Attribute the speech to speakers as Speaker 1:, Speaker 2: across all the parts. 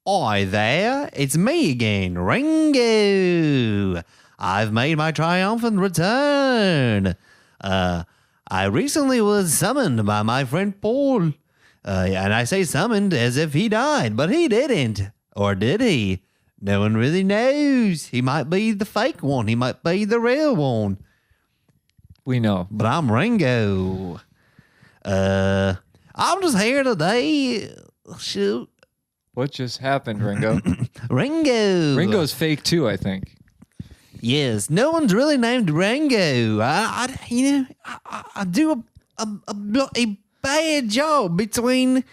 Speaker 1: Hi there, it's me again, Ringo. I've made my triumphant return. I recently was summoned by my friend Paul. And I say summoned as if he died, but he didn't. Or did he? No one really knows. He might be the fake one. He might be the real one.
Speaker 2: We know.
Speaker 1: But I'm Ringo. I'm just here today. Shoot.
Speaker 2: What just happened, Ringo?
Speaker 1: Ringo.
Speaker 2: Ringo's fake too, I think.
Speaker 1: Yes, no one's really named Ringo. I do a bad job between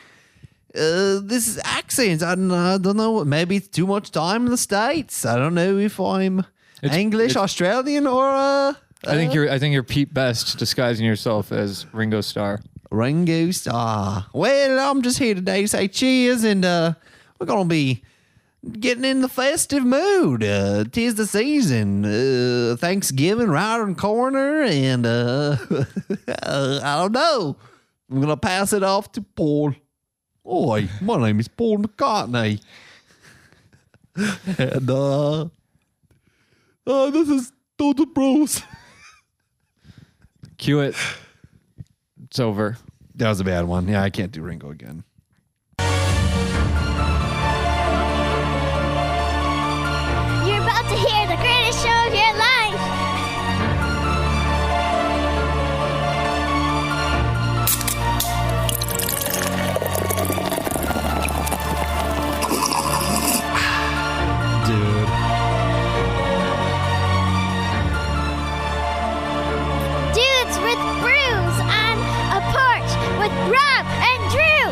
Speaker 1: this accent. I don't know. Maybe it's too much time in the States. I don't know if I'm English, Australian, or
Speaker 2: I think you're Pete Best disguising yourself as Ringo Starr.
Speaker 1: Ringo Starr. Well, I'm just here today to say cheers, and we're gonna be getting in the festive mood. 'Tis the season. Thanksgiving right around the corner, and I don't know. I'm gonna pass it off to Paul. Hi, my name is Paul McCartney. And this is Total Bros.
Speaker 2: Cue it. It's over.
Speaker 1: That was a bad one. Yeah, I can't do Ringo again.
Speaker 3: You're about to hear the greatest show of your life.
Speaker 1: Dude.
Speaker 3: Dudes with brews on a porch with Rob and Drew.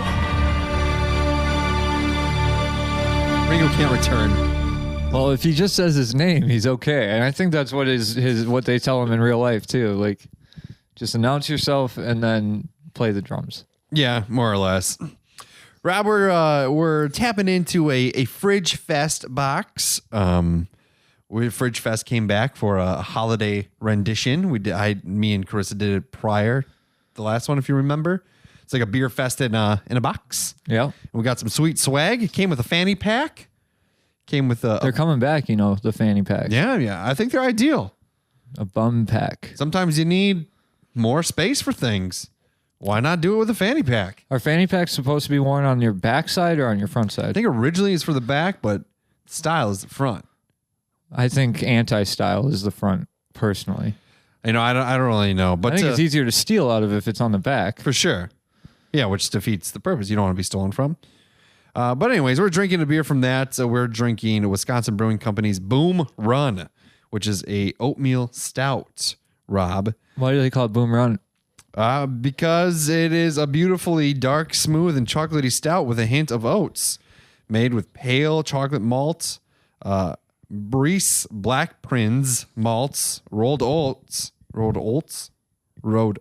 Speaker 1: Ringo can't return.
Speaker 2: Well, if he just says his name, he's okay. And I think that's what what they tell him in real life too. Like, just announce yourself and then play the drums.
Speaker 1: Yeah, more or less. Rob, we're tapping into a Fridge Fest box. Fridge Fest came back for a holiday rendition. Me and Carissa did it prior, the last one, if you remember. It's like a beer fest in a box.
Speaker 2: Yeah,
Speaker 1: we got some sweet swag. It came with a fanny pack. Came with
Speaker 2: they're coming back, the fanny pack.
Speaker 1: Yeah. I think they're ideal.
Speaker 2: A bum pack.
Speaker 1: Sometimes you need more space for things. Why not do it with a fanny pack?
Speaker 2: Are fanny packs supposed to be worn on your back side or on your front side?
Speaker 1: I think originally it's for the back, but style is the front.
Speaker 2: I think anti-style is the front, personally.
Speaker 1: I don't really know, but
Speaker 2: I think it's easier to steal out of if it's on the back.
Speaker 1: For sure. Yeah, which defeats the purpose. You don't want to be stolen from. But anyways, we're drinking a beer from that. So we're drinking Wisconsin Brewing Company's Boom Run, which is a oatmeal stout, Rob.
Speaker 2: Why do they call it Boom Run?
Speaker 1: Because it is a beautifully dark, smooth, and chocolatey stout with a hint of oats. Made with pale chocolate malt, Brees Black Prince malts, rolled oats. God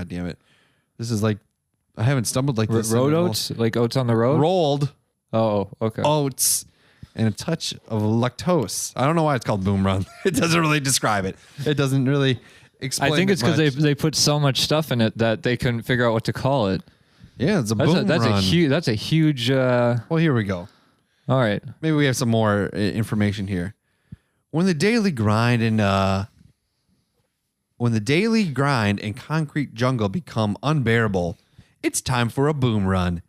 Speaker 1: damn it. This is like, I haven't stumbled like this.
Speaker 2: Road oats? Like oats on the road?
Speaker 1: Rolled
Speaker 2: Oh, okay.
Speaker 1: oats and a touch of lactose. I don't know why it's called Boom Run. It doesn't really describe it. It doesn't really explain
Speaker 2: I think it's
Speaker 1: because
Speaker 2: they put so much stuff in it that they couldn't figure out what to call it.
Speaker 1: Yeah, it's a Boom Run.
Speaker 2: That's a huge...
Speaker 1: Well, here we go.
Speaker 2: All right.
Speaker 1: Maybe we have some more information here. When the daily grind and concrete jungle become unbearable, it's time for a Boom Run.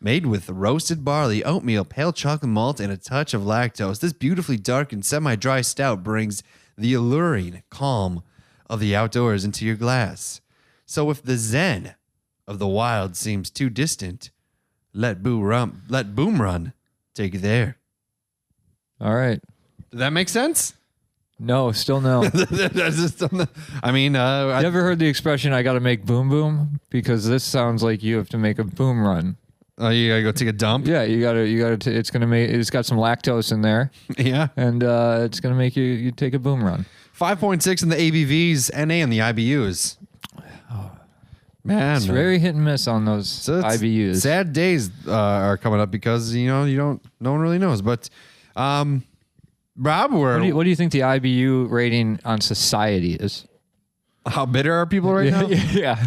Speaker 1: Made with roasted barley, oatmeal, pale chocolate malt, and a touch of lactose, this beautifully dark and semi-dry stout brings the alluring calm of the outdoors into your glass. So if the zen of the wild seems too distant, let Boom Run take you there.
Speaker 2: All right.
Speaker 1: Did that make sense?
Speaker 2: No, still no.
Speaker 1: I mean,
Speaker 2: you ever heard the expression, I got to make boom boom? Because this sounds like you have to make a boom run.
Speaker 1: Oh, you gotta go take a dump?
Speaker 2: Yeah, you gotta. It's got some lactose in there.
Speaker 1: Yeah.
Speaker 2: And it's gonna make you take a boom run.
Speaker 1: 5.6 in the ABVs, NA and the IBUs. Oh, man.
Speaker 2: It's very hit and miss on those IBUs.
Speaker 1: Sad days are coming up because, no one really knows. But, Rob,
Speaker 2: what do you think the IBU rating on society is?
Speaker 1: How bitter are people right now?
Speaker 2: Yeah.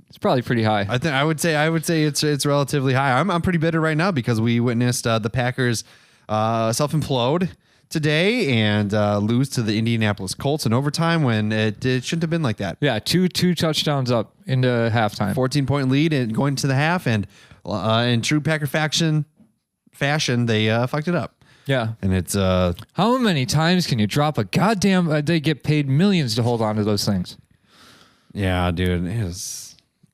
Speaker 2: It's probably pretty high.
Speaker 1: I would say it's relatively high. I'm pretty bitter right now because we witnessed the Packers self-implode today and lose to the Indianapolis Colts in overtime when it shouldn't have been like that.
Speaker 2: Yeah, two touchdowns up into halftime.
Speaker 1: 14-point lead and going to the half, and in true Packer fashion, they fucked it up.
Speaker 2: Yeah.
Speaker 1: And it's
Speaker 2: how many times can you drop a goddamn? They get paid millions to hold on to those things.
Speaker 1: yeah, dude,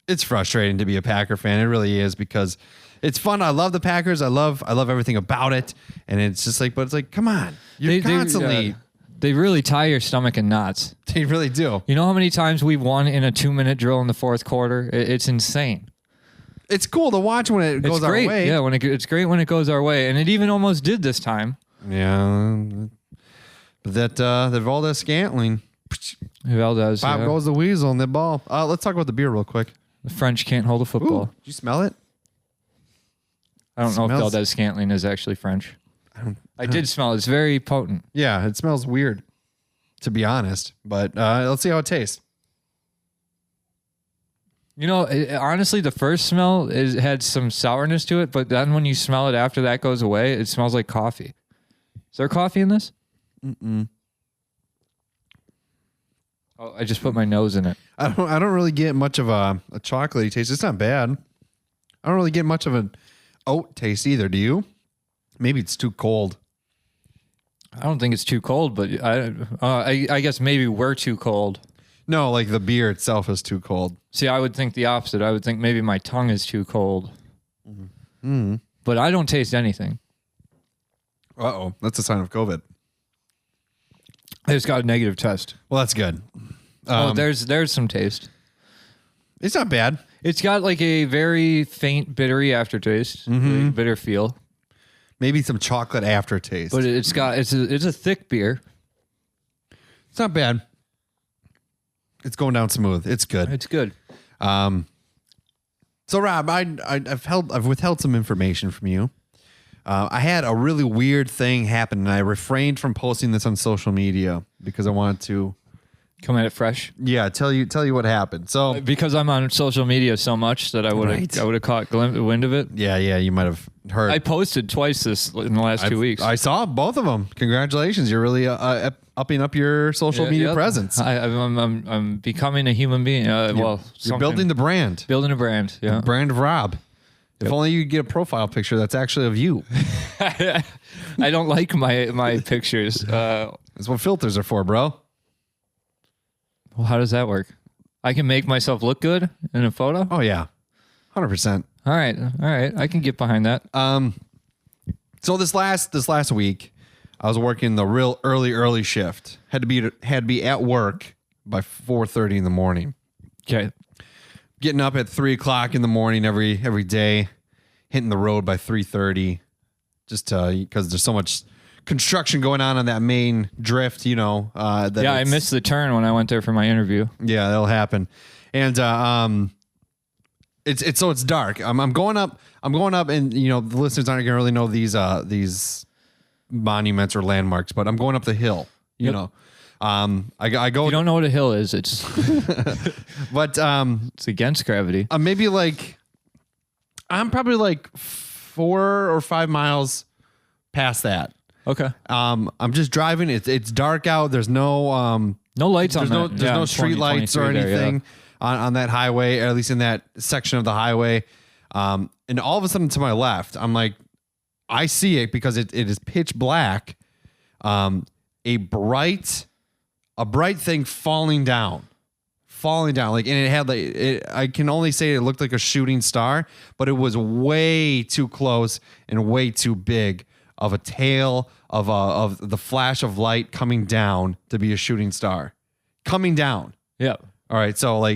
Speaker 1: it's frustrating to be a Packer fan. It really is because it's fun. I love the Packers. I love everything about it, and it's just like, but it's like, come on, you're constantly.
Speaker 2: They really tie your stomach in knots.
Speaker 1: They really do.
Speaker 2: You know how many times we won in a 2-minute drill in the fourth quarter? It's insane.
Speaker 1: It's cool to watch when it goes our
Speaker 2: great.
Speaker 1: way.
Speaker 2: Yeah, it's great when it goes our way, and it even almost did this time.
Speaker 1: Yeah, but that the Valdez Scantling,
Speaker 2: Valdez.
Speaker 1: pop goes the weasel in the ball. Let's talk about the beer real quick.
Speaker 2: The French can't hold a football.
Speaker 1: Ooh, did you smell it?
Speaker 2: I don't know if Valdez Scantling is actually French. I did smell it. It's very potent.
Speaker 1: Yeah, it smells weird, to be honest. But let's see how it tastes.
Speaker 2: You know, honestly, the first smell had some sourness to it, but then when you smell it after that goes away, it smells like coffee. Is there coffee in this?
Speaker 1: Mm-mm.
Speaker 2: Oh, I just put my nose in it.
Speaker 1: I don't really get much of a chocolatey taste. It's not bad. I don't really get much of an oat taste either. Do you? Maybe it's too cold.
Speaker 2: I don't think it's too cold, but I guess maybe we're too cold.
Speaker 1: No, like the beer itself is too cold.
Speaker 2: See, I would think the opposite. I would think maybe my tongue is too cold.
Speaker 1: Mm-hmm.
Speaker 2: But I don't taste anything.
Speaker 1: Uh-oh. That's a sign of COVID.
Speaker 2: I just got a negative test.
Speaker 1: Well, that's good.
Speaker 2: There's some taste.
Speaker 1: It's not bad.
Speaker 2: It's got like a very faint bittery aftertaste, like bitter feel.
Speaker 1: Maybe some chocolate aftertaste.
Speaker 2: But it's a thick beer.
Speaker 1: It's not bad. It's going down smooth. It's good.
Speaker 2: It's good.
Speaker 1: So Rob, I've withheld some information from you. I had a really weird thing happen, and I refrained from posting this on social media because I wanted to
Speaker 2: come at it fresh.
Speaker 1: Yeah, tell you what happened. So
Speaker 2: because I'm on social media so much that I would have caught wind of it.
Speaker 1: Yeah, you might have heard.
Speaker 2: I posted twice in the last 2 weeks.
Speaker 1: I saw both of them. Congratulations, you're really upping up your social media presence.
Speaker 2: I'm becoming a human being. You're
Speaker 1: building the brand.
Speaker 2: Building a brand. Yeah,
Speaker 1: the brand of Rob. If only you could get a profile picture that's actually of you.
Speaker 2: I don't like my pictures.
Speaker 1: That's what filters are for, bro.
Speaker 2: Well, how does that work? I can make myself look good in a photo?
Speaker 1: Oh, yeah. 100%.
Speaker 2: All right. I can get behind that.
Speaker 1: So this last week, I was working the real early shift. Had to be at work by 4:30 in the morning.
Speaker 2: Okay.
Speaker 1: Getting up at 3 o'clock in the morning every day, hitting the road by 3:30, just because there's so much construction going on that main drift. I
Speaker 2: missed the turn when I went there for my interview.
Speaker 1: Yeah, that'll happen, and it's dark. I'm going up, and the listeners aren't gonna really know these monuments or landmarks, but I'm going up the hill. You know. I go.
Speaker 2: If you don't know what a hill is, it's
Speaker 1: but
Speaker 2: it's against gravity.
Speaker 1: I'm probably like 4 or 5 miles past that.
Speaker 2: Okay.
Speaker 1: I'm just driving. It's dark out. There's no
Speaker 2: lights on that.
Speaker 1: There's no street lights or anything on that highway, or at least in that section of the highway. And all of a sudden to my left, I'm like, I see it because it is pitch black. A bright thing falling down, like, and it had I can only say it looked like a shooting star, but it was way too close and way too big of a tail of the flash of light coming down to be a shooting star coming down.
Speaker 2: Yeah.
Speaker 1: All right. So
Speaker 2: I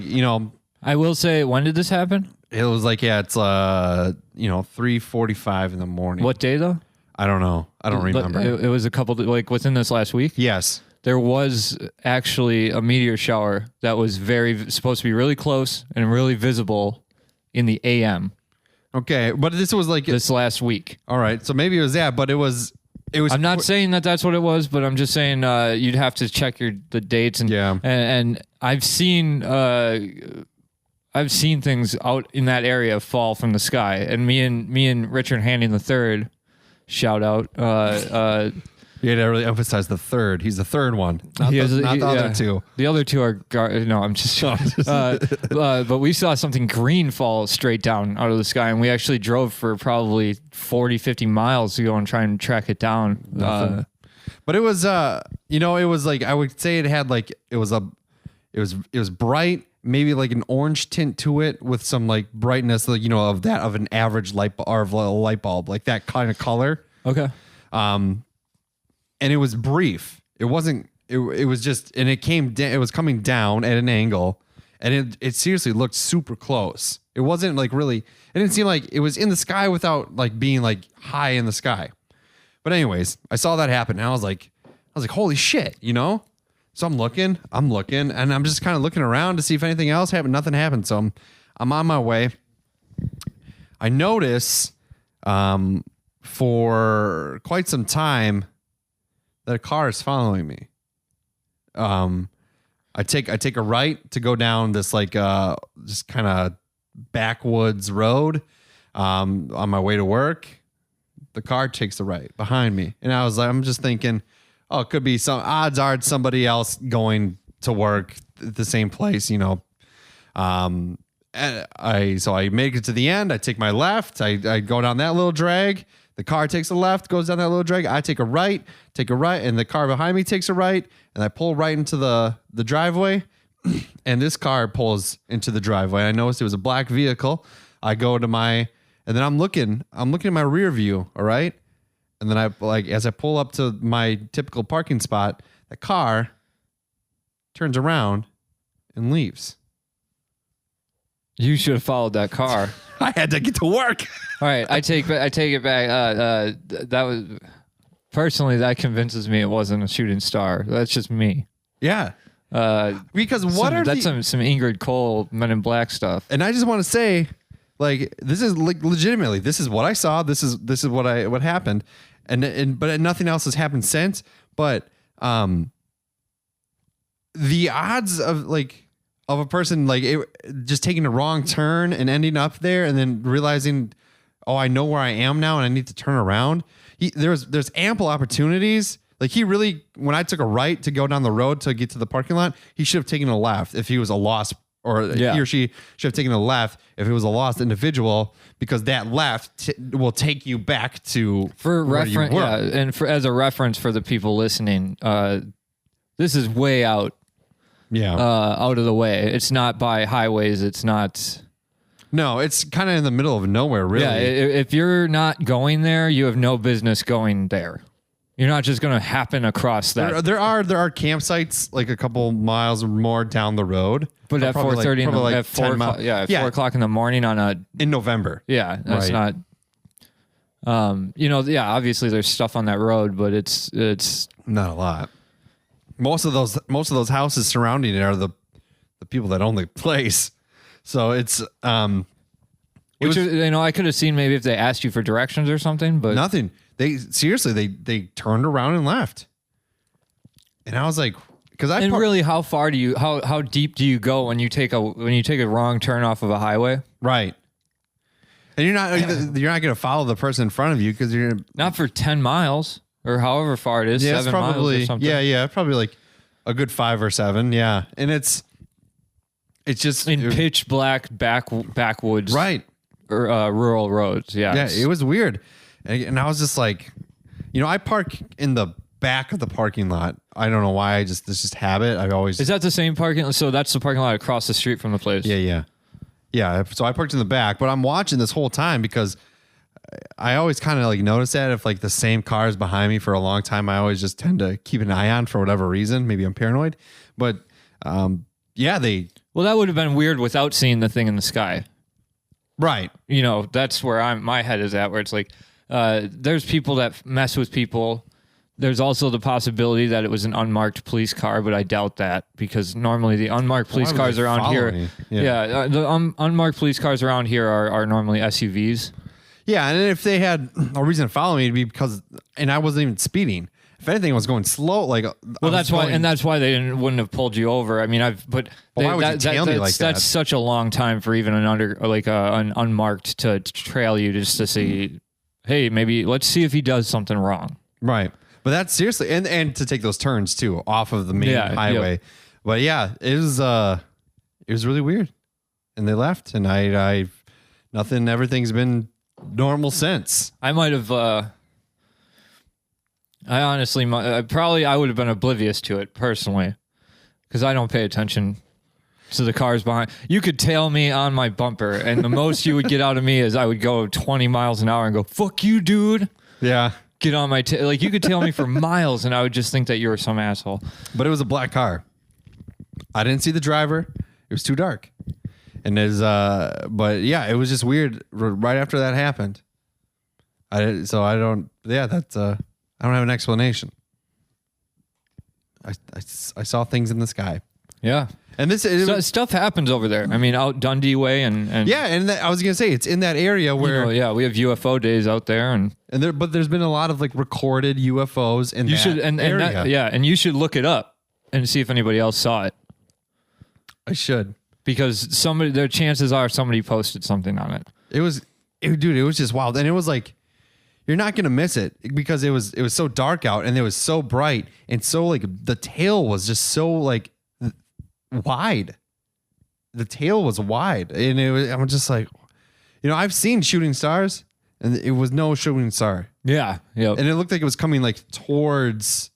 Speaker 2: will say, when did this happen?
Speaker 1: It was like, it's 3:45 in the morning.
Speaker 2: What day though?
Speaker 1: I don't know. I don't remember.
Speaker 2: It was a couple, within this last week.
Speaker 1: Yes.
Speaker 2: There was actually a meteor shower that was supposed to be really close and really visible in the AM.
Speaker 1: Okay, but this was like
Speaker 2: this last week.
Speaker 1: All right, so maybe it was that, but it was It was.
Speaker 2: I'm not saying that that's what it was, but I'm just saying you'd have to check the dates and I've seen things out in that area fall from the sky, and me and Richard Hanning III, shout out.
Speaker 1: You had to really emphasize the third. He's the third one, not
Speaker 2: the
Speaker 1: other two.
Speaker 2: The other two are no. I'm just but we saw something green fall straight down out of the sky, and we actually drove for probably 40, 50 miles to go and try and track it down.
Speaker 1: But it was, it was like, I would say it had like, it was bright, maybe like an orange tint to it with some like brightness, like, of an average light bulb, like that kind of color.
Speaker 2: Okay.
Speaker 1: And it was brief. It wasn't. It was just, and it came. It was coming down at an angle, and it seriously looked super close. It wasn't like really. It didn't seem like it was in the sky without like being like high in the sky. But anyways, I saw that happen, and I was like, holy shit, So I'm looking, and I'm just kind of looking around to see if anything else happened. Nothing happened, so I'm on my way. I notice, for quite some time, that a car is following me. I take a right to go down this like just kind of backwoods road on my way to work. The car takes the right behind me, and I'm just thinking, oh, it could be odds are it's somebody else going to work at the same place, And I make it to the end. I take my left. I go down that little drag. The car takes a left, goes down that little drag. I take a right, and the car behind me takes a right, and I pull right into the driveway, and this car pulls into the driveway. I noticed it was a black vehicle. I go to and then I'm looking at my rear view, all right? And then as I pull up to my typical parking spot, the car turns around and leaves.
Speaker 2: You should have followed that car.
Speaker 1: I had to get to work.
Speaker 2: All right, I take it back. That was personally that convinces me it wasn't a shooting star. That's just me.
Speaker 1: Yeah. Because
Speaker 2: that's some Ingrid Cole Men in Black stuff.
Speaker 1: And I just want to say, like, this is like legitimately, this is what I saw. This is what happened, but nothing else has happened since. But the odds of a person just taking a wrong turn and ending up there and then realizing, oh, I know where I am now and I need to turn around. There's ample opportunities. Like when I took a right to go down the road to get to the parking lot, he should have taken a left if he was a lost, he or she should have taken a left if it was a lost individual, because that left will take you back to
Speaker 2: for
Speaker 1: where
Speaker 2: reference.
Speaker 1: you were.
Speaker 2: Yeah, and as a reference for the people listening, this is way out.
Speaker 1: Yeah.
Speaker 2: Out of the way. It's not by highways. It's not.
Speaker 1: No, it's kind of in the middle of nowhere, really.
Speaker 2: Yeah, if you're not going there, you have no business going there. You're not just going to happen across that.
Speaker 1: There are campsites like a couple miles or more down the road.
Speaker 2: But at 4:30 at 4 o'clock, at 4 o'clock in the morning in
Speaker 1: November.
Speaker 2: Yeah, that's
Speaker 1: right.
Speaker 2: Not. Obviously there's stuff on that road, but it's
Speaker 1: not a lot. Most of those houses surrounding it are the people that own the place. So it's I
Speaker 2: could have seen maybe if they asked you for directions or something, but
Speaker 1: nothing. They turned around and left. And I was like,
Speaker 2: really, how far do you how deep do you go when you take a wrong turn off of a highway?
Speaker 1: Right. And you're not going to follow the person in front of you because you're
Speaker 2: not for 10 miles. Or however far it is, 7 miles or something.
Speaker 1: Yeah, probably like a good 5 or 7. Yeah, and it's just
Speaker 2: in pitch black backwoods,
Speaker 1: right?
Speaker 2: Or rural roads. Yeah,
Speaker 1: it was weird, and I was just like, I park in the back of the parking lot. I don't know why. It's just habit.
Speaker 2: Is that the same parking lot? So that's the parking lot across the street from the place.
Speaker 1: Yeah. So I parked in the back, but I'm watching this whole time because I always kind of notice that if the same car is behind me for a long time, I always just tend to keep an eye on for whatever reason. Maybe I'm paranoid, but well,
Speaker 2: that would have been weird without seeing the thing in the sky.
Speaker 1: Right.
Speaker 2: That's where my head is at, where it's like, there's people that mess with people. There's also the possibility that it was an unmarked police car, but I doubt that because normally the unmarked police cars around here, the unmarked police cars around here are normally SUVs.
Speaker 1: Yeah, and if they had a reason to follow me, it'd be because, and I wasn't even speeding. If anything, I was going slow. Like,
Speaker 2: well, that's why they wouldn't have pulled you over. I mean,
Speaker 1: why would you tail me like that?
Speaker 2: That's such a long time for even an unmarked to trail you just to see, hey, maybe let's see if he does something wrong.
Speaker 1: Right, but that's seriously, and to take those turns too off of the main highway. Yep. But yeah, it was really weird, and they left, and I everything's been normal since.
Speaker 2: I might have. I honestly, I would have been oblivious to it personally, because I don't pay attention to the cars behind. You could tail me on my bumper, and the most you would get out of me is I would go 20 miles an hour and go, "Fuck you, dude."
Speaker 1: Yeah.
Speaker 2: Get on my tail. Like, you could tail me for miles, and I would just think that you were some asshole.
Speaker 1: But it was a black car. I didn't see the driver. It was too dark. And but yeah, it was just weird right after that happened. I don't have an explanation. I saw things in the sky.
Speaker 2: Yeah.
Speaker 1: And
Speaker 2: stuff happens over there. I mean, out Dundee Way and
Speaker 1: yeah, and I was gonna say it's in that area where
Speaker 2: we have UFO days out there,
Speaker 1: but there's been a lot of like recorded UFOs in area.
Speaker 2: And you should look it up and see if anybody else saw it.
Speaker 1: I should, because
Speaker 2: their chances are somebody posted something on it.
Speaker 1: It was just wild, and it was like, you're not gonna miss it because it was so dark out and it was so bright and so like the tail was just so like wide. The tail was wide, and I'm just like, I've seen shooting stars, and it was no shooting star.
Speaker 2: Yeah, yeah,
Speaker 1: and it looked like it was coming like towards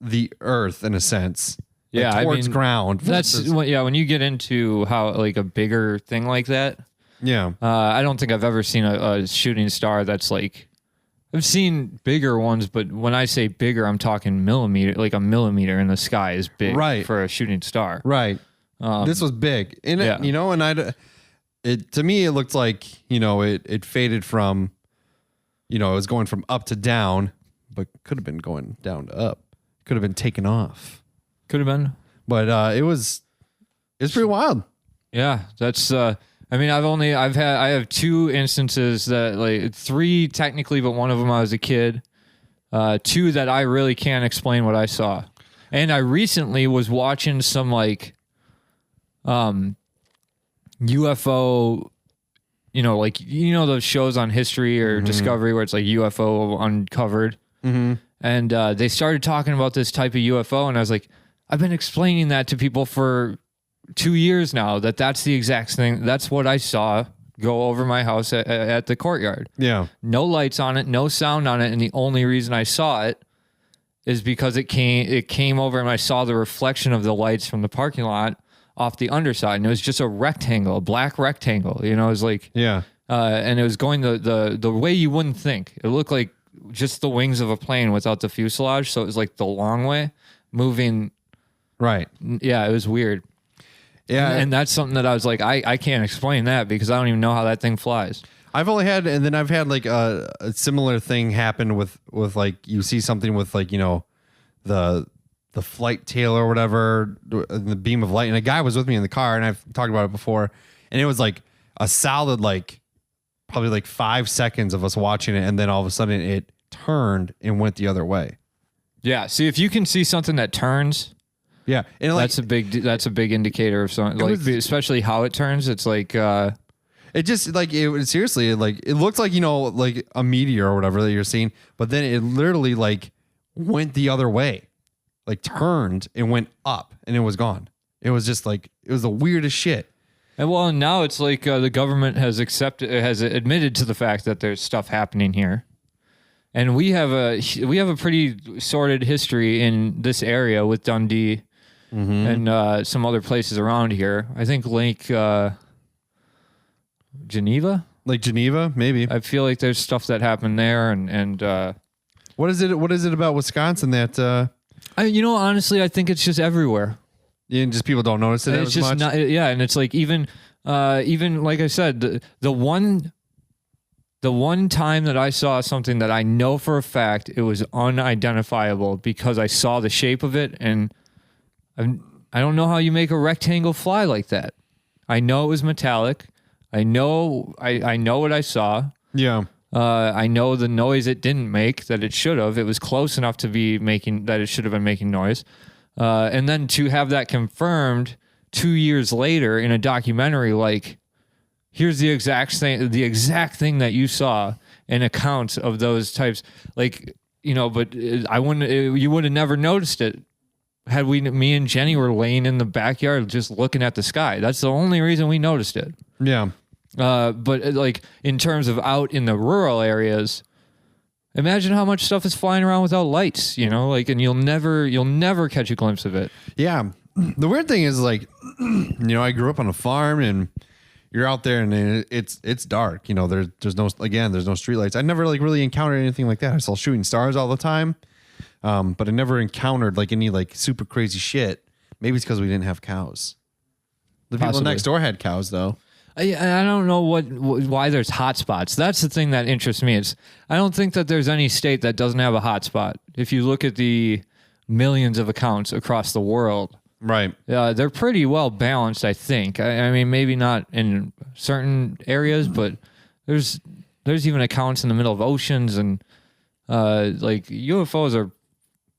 Speaker 1: the earth in a sense.
Speaker 2: Yeah,
Speaker 1: towards ground.
Speaker 2: That's when you get into how like a bigger thing like that.
Speaker 1: Yeah,
Speaker 2: I don't think I've ever seen a shooting star that's like. I've seen bigger ones, but when I say bigger, I'm talking millimeter. Like a millimeter in the sky is big for a shooting star.
Speaker 1: Right. This was big, and to me it looked like it faded from, it was going from up to down, but could have been going down to up. Could have been taken off.
Speaker 2: Could have been,
Speaker 1: but it's pretty wild.
Speaker 2: Yeah, that's. I mean, I have 2 instances that like 3 technically, but one of them I was a kid. 2 that I really can't explain what I saw, and I recently was watching some like, UFO, those shows on History or Discovery where it's like UFO uncovered, and they started talking about this type of UFO, and I was like, I've been explaining that to people for 2 years now, that's the exact thing. That's what I saw go over my house at the courtyard.
Speaker 1: Yeah.
Speaker 2: No lights on it, no sound on it. And the only reason I saw it is because it came over and I saw the reflection of the lights from the parking lot off the underside. And it was just a rectangle, a black rectangle. It was like,
Speaker 1: yeah.
Speaker 2: And it was going the way you wouldn't think. It looked like just the wings of a plane without the fuselage. So it was like the long way moving.
Speaker 1: Right.
Speaker 2: Yeah, it was weird.
Speaker 1: Yeah,
Speaker 2: and that's something that I was like, I can't explain that because I don't even know how that thing flies.
Speaker 1: I've had like a similar thing happen with like you see something with like the flight tail or whatever, the beam of light, and a guy was with me in the car, and I've talked about it before, and it was like a solid like probably like 5 seconds of us watching it, and then all of a sudden it turned and went the other way.
Speaker 2: Yeah, see if you can see something that turns.
Speaker 1: Yeah, and
Speaker 2: that's a big indicator of something. Like especially how it turns. It's like
Speaker 1: it just like it seriously like it looked like like a meteor or whatever that you're seeing, but then it literally like went the other way, like turned and went up, and it was gone. It was just like it was the weirdest shit.
Speaker 2: And now it's like the government has admitted to the fact that there's stuff happening here. And we have a pretty sordid history in this area with Dundee and some other places around here. I think Lake Geneva,
Speaker 1: maybe.
Speaker 2: I feel like there's stuff that happened there, and
Speaker 1: what is it about Wisconsin that?
Speaker 2: Honestly, I think it's just everywhere.
Speaker 1: Yeah, and just people don't notice it as much.
Speaker 2: And it's like even like I said, the one time that I saw something that I know for a fact it was unidentifiable because I saw the shape of it, and I don't know how you make a rectangle fly like that. I know it was metallic. I know what I saw.
Speaker 1: Yeah.
Speaker 2: I know the noise it didn't make that it should have. It was close enough to be making that it should have been making noise. And then to have that confirmed 2 years later in a documentary, like, here's the exact thing that you saw, an account of those types, like, you know, but you would have never noticed it had me and Jenny were laying in the backyard just looking at the sky. That's the only reason we noticed it.
Speaker 1: Yeah.
Speaker 2: But like in terms of out in the rural areas, imagine how much stuff is flying around without lights, you know, like, and you'll never catch a glimpse of it.
Speaker 1: Yeah. The weird thing is, like, you know, I grew up on a farm and you're out there and it's dark, you know, there's no streetlights. I never like really encountered anything like that. I saw shooting stars all the time. But I never encountered like any like super crazy shit. Maybe it's because we didn't have cows. The people next door had cows though.
Speaker 2: I don't know why there's hot spots. That's the thing that interests me. I don't think that there's any state that doesn't have a hot spot. If you look at the millions of accounts across the world,
Speaker 1: right?
Speaker 2: They're pretty well balanced, I think. I mean, maybe not in certain areas, but there's even accounts in the middle of oceans and like UFOs are.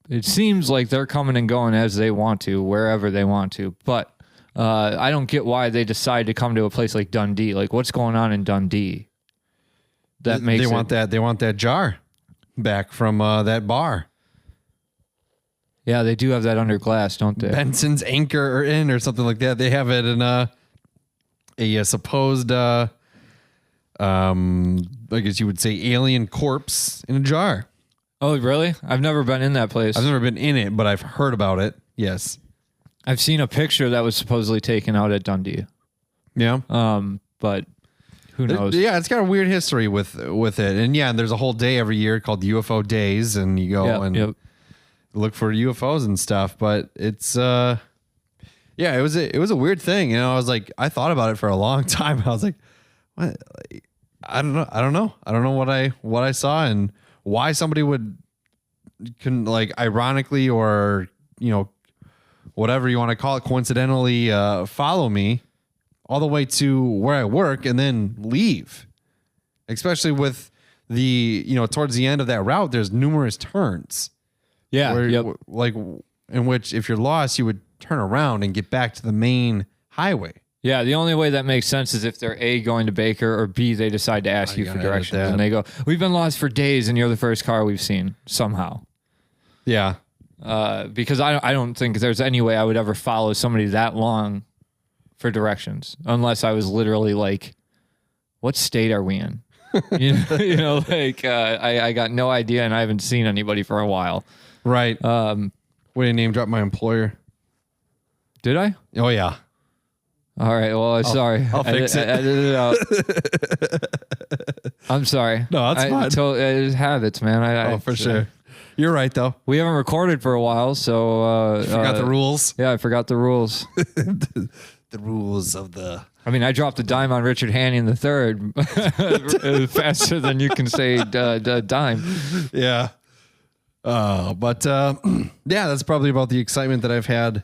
Speaker 2: It seems like they're coming and going as they want to, wherever they want to. But I don't get why they decide to come to a place like Dundee. Like, what's going on in Dundee? They want that jar back from that bar. Yeah, they do have that under glass, don't they?
Speaker 1: Benson's Anchor Inn or something like that. They have it in a supposed, I guess you would say, alien corpse in a jar.
Speaker 2: Oh, really? I've never been in that place.
Speaker 1: I've never been in it, but I've heard about it. Yes.
Speaker 2: I've seen a picture that was supposedly taken out at Dundee.
Speaker 1: Yeah.
Speaker 2: But who knows?
Speaker 1: Yeah, it's got a weird history with it. And yeah, there's a whole day every year called UFO Days, and you go look for UFOs and stuff. But it's it was a weird thing. You know, I thought about it for a long time. I was like, what? I don't know what I saw and why somebody can like ironically or, you know, whatever you want to call it, coincidentally follow me all the way to where I work and then leave. Especially with the, you know, towards the end of that route, there's numerous turns.
Speaker 2: Yeah.
Speaker 1: Like in which if you're lost, you would turn around and get back to the main highway.
Speaker 2: Yeah, the only way that makes sense is if they're A, going to Baker, or B, they decide to ask you for directions. And they go, we've been lost for days and you're the first car we've seen, somehow.
Speaker 1: Yeah.
Speaker 2: Because I don't think there's any way I would ever follow somebody that long for directions, unless I was literally like, what state are we in? you know, like I got no idea and I haven't seen anybody for a while.
Speaker 1: Right. Way to name drop my employer.
Speaker 2: Did I?
Speaker 1: Oh, yeah.
Speaker 2: All right. Well, sorry.
Speaker 1: I'll fix it.
Speaker 2: Edit it out. I'm sorry.
Speaker 1: No, that's fine.
Speaker 2: It's habits, man.
Speaker 1: For sure. You're right, though.
Speaker 2: We haven't recorded for a while, so...
Speaker 1: forgot the rules.
Speaker 2: Yeah, I forgot the rules.
Speaker 1: The rules of the...
Speaker 2: I mean, I dropped a dime on Richard Hanning III faster than you can say dime.
Speaker 1: Yeah. But yeah, that's probably about the excitement that I've had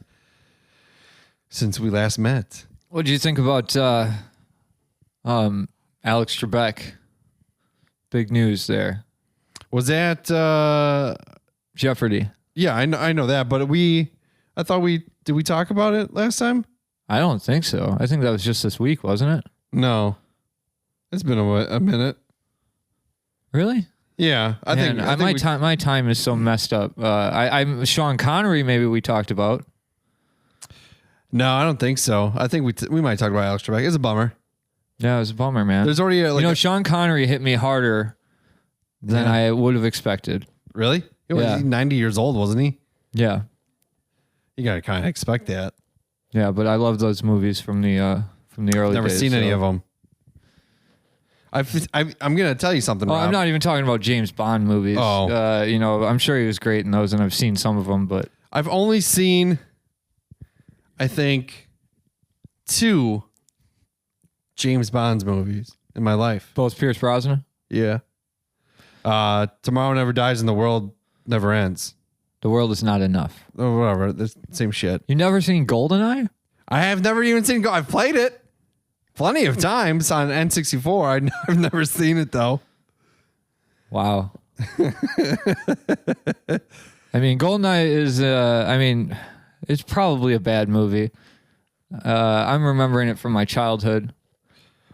Speaker 1: since we last met.
Speaker 2: What do you think about Alex Trebek? Big news there.
Speaker 1: Was that
Speaker 2: Jeopardy?
Speaker 1: Yeah, I know that, but did we talk about it last time?
Speaker 2: I don't think so. I think that was just this week, wasn't it?
Speaker 1: No, it's been a minute.
Speaker 2: Really?
Speaker 1: Yeah, I think
Speaker 2: my time is so messed up. I'm Sean Connery. Maybe we talked about.
Speaker 1: No, I don't think so. I think we might talk about Alex Trebek. It's a bummer.
Speaker 2: Yeah, it was a bummer, man.
Speaker 1: There's already
Speaker 2: Sean Connery hit me harder than I would have expected.
Speaker 1: Really? He's 90 years old, wasn't he?
Speaker 2: Yeah.
Speaker 1: You gotta kind of expect that.
Speaker 2: Yeah, but I love those movies from the early
Speaker 1: Never
Speaker 2: days.
Speaker 1: Seen any of them. I'm gonna tell you something. Rob.
Speaker 2: I'm not even talking about James Bond movies.
Speaker 1: Oh,
Speaker 2: I'm sure he was great in those, and I've seen some of them, but
Speaker 1: I've only seen, I think, 2 James Bond's movies in my life.
Speaker 2: Both Pierce Brosnan.
Speaker 1: Yeah. Tomorrow Never Dies and The World Never Ends.
Speaker 2: The World Is Not Enough.
Speaker 1: Or whatever. The same shit.
Speaker 2: You never seen GoldenEye?
Speaker 1: I have never even seen. I've played it. plenty of times on N64. I've never seen it though.
Speaker 2: Wow. I mean, GoldenEye is, it's probably a bad movie. I'm remembering it from my childhood.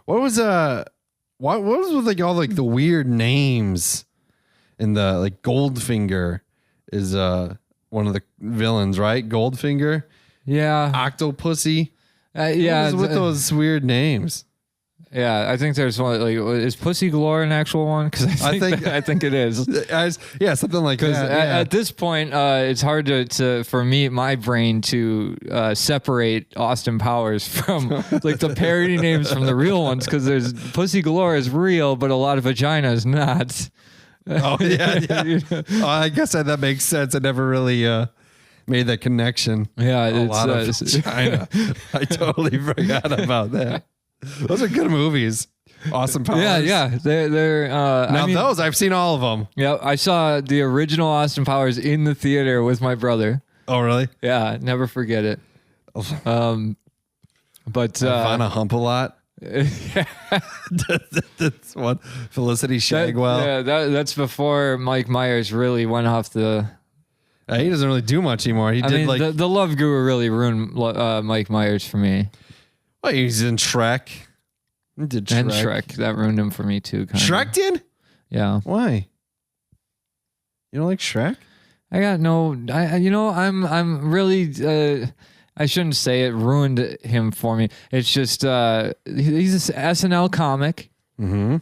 Speaker 1: What was what was with like all like the weird names in the like Goldfinger is one of the villains, right? Goldfinger,
Speaker 2: Yeah.
Speaker 1: Octopussy.
Speaker 2: Yeah.
Speaker 1: What is with those weird names?
Speaker 2: Yeah, I think there's one. Like, is Pussy Galore an actual one? Because I think it is.
Speaker 1: Yeah, something like that.
Speaker 2: Because
Speaker 1: Yeah.
Speaker 2: at this point, it's hard for my brain to separate Austin Powers from like the parody names from the real ones. Because there's Pussy Galore is real, but a lot of vagina is not.
Speaker 1: Oh yeah. I guess that makes sense. I never really made that connection.
Speaker 2: Yeah,
Speaker 1: A
Speaker 2: it's
Speaker 1: lot of vagina. I totally forgot about that. Those are good movies. Awesome Powers.
Speaker 2: yeah. They're
Speaker 1: Now those I've seen all of them.
Speaker 2: Yeah, I saw the original Austin Powers in the theater with my brother.
Speaker 1: Oh really?
Speaker 2: Yeah, never forget it. But
Speaker 1: Ivana Hump a lot. That's one. Felicity Shagwell.
Speaker 2: that's before Mike Myers really went off the.
Speaker 1: He doesn't really do much anymore.
Speaker 2: The Love Guru really ruined Mike Myers for me.
Speaker 1: Well, he's in Shrek. He did Shrek.
Speaker 2: And Shrek. That ruined him for me too. Kinda.
Speaker 1: Shrek did?
Speaker 2: Yeah.
Speaker 1: Why? You don't like Shrek?
Speaker 2: I got no. I'm really. I shouldn't say it ruined him for me. It's just he's an SNL comic.
Speaker 1: Mm-hmm.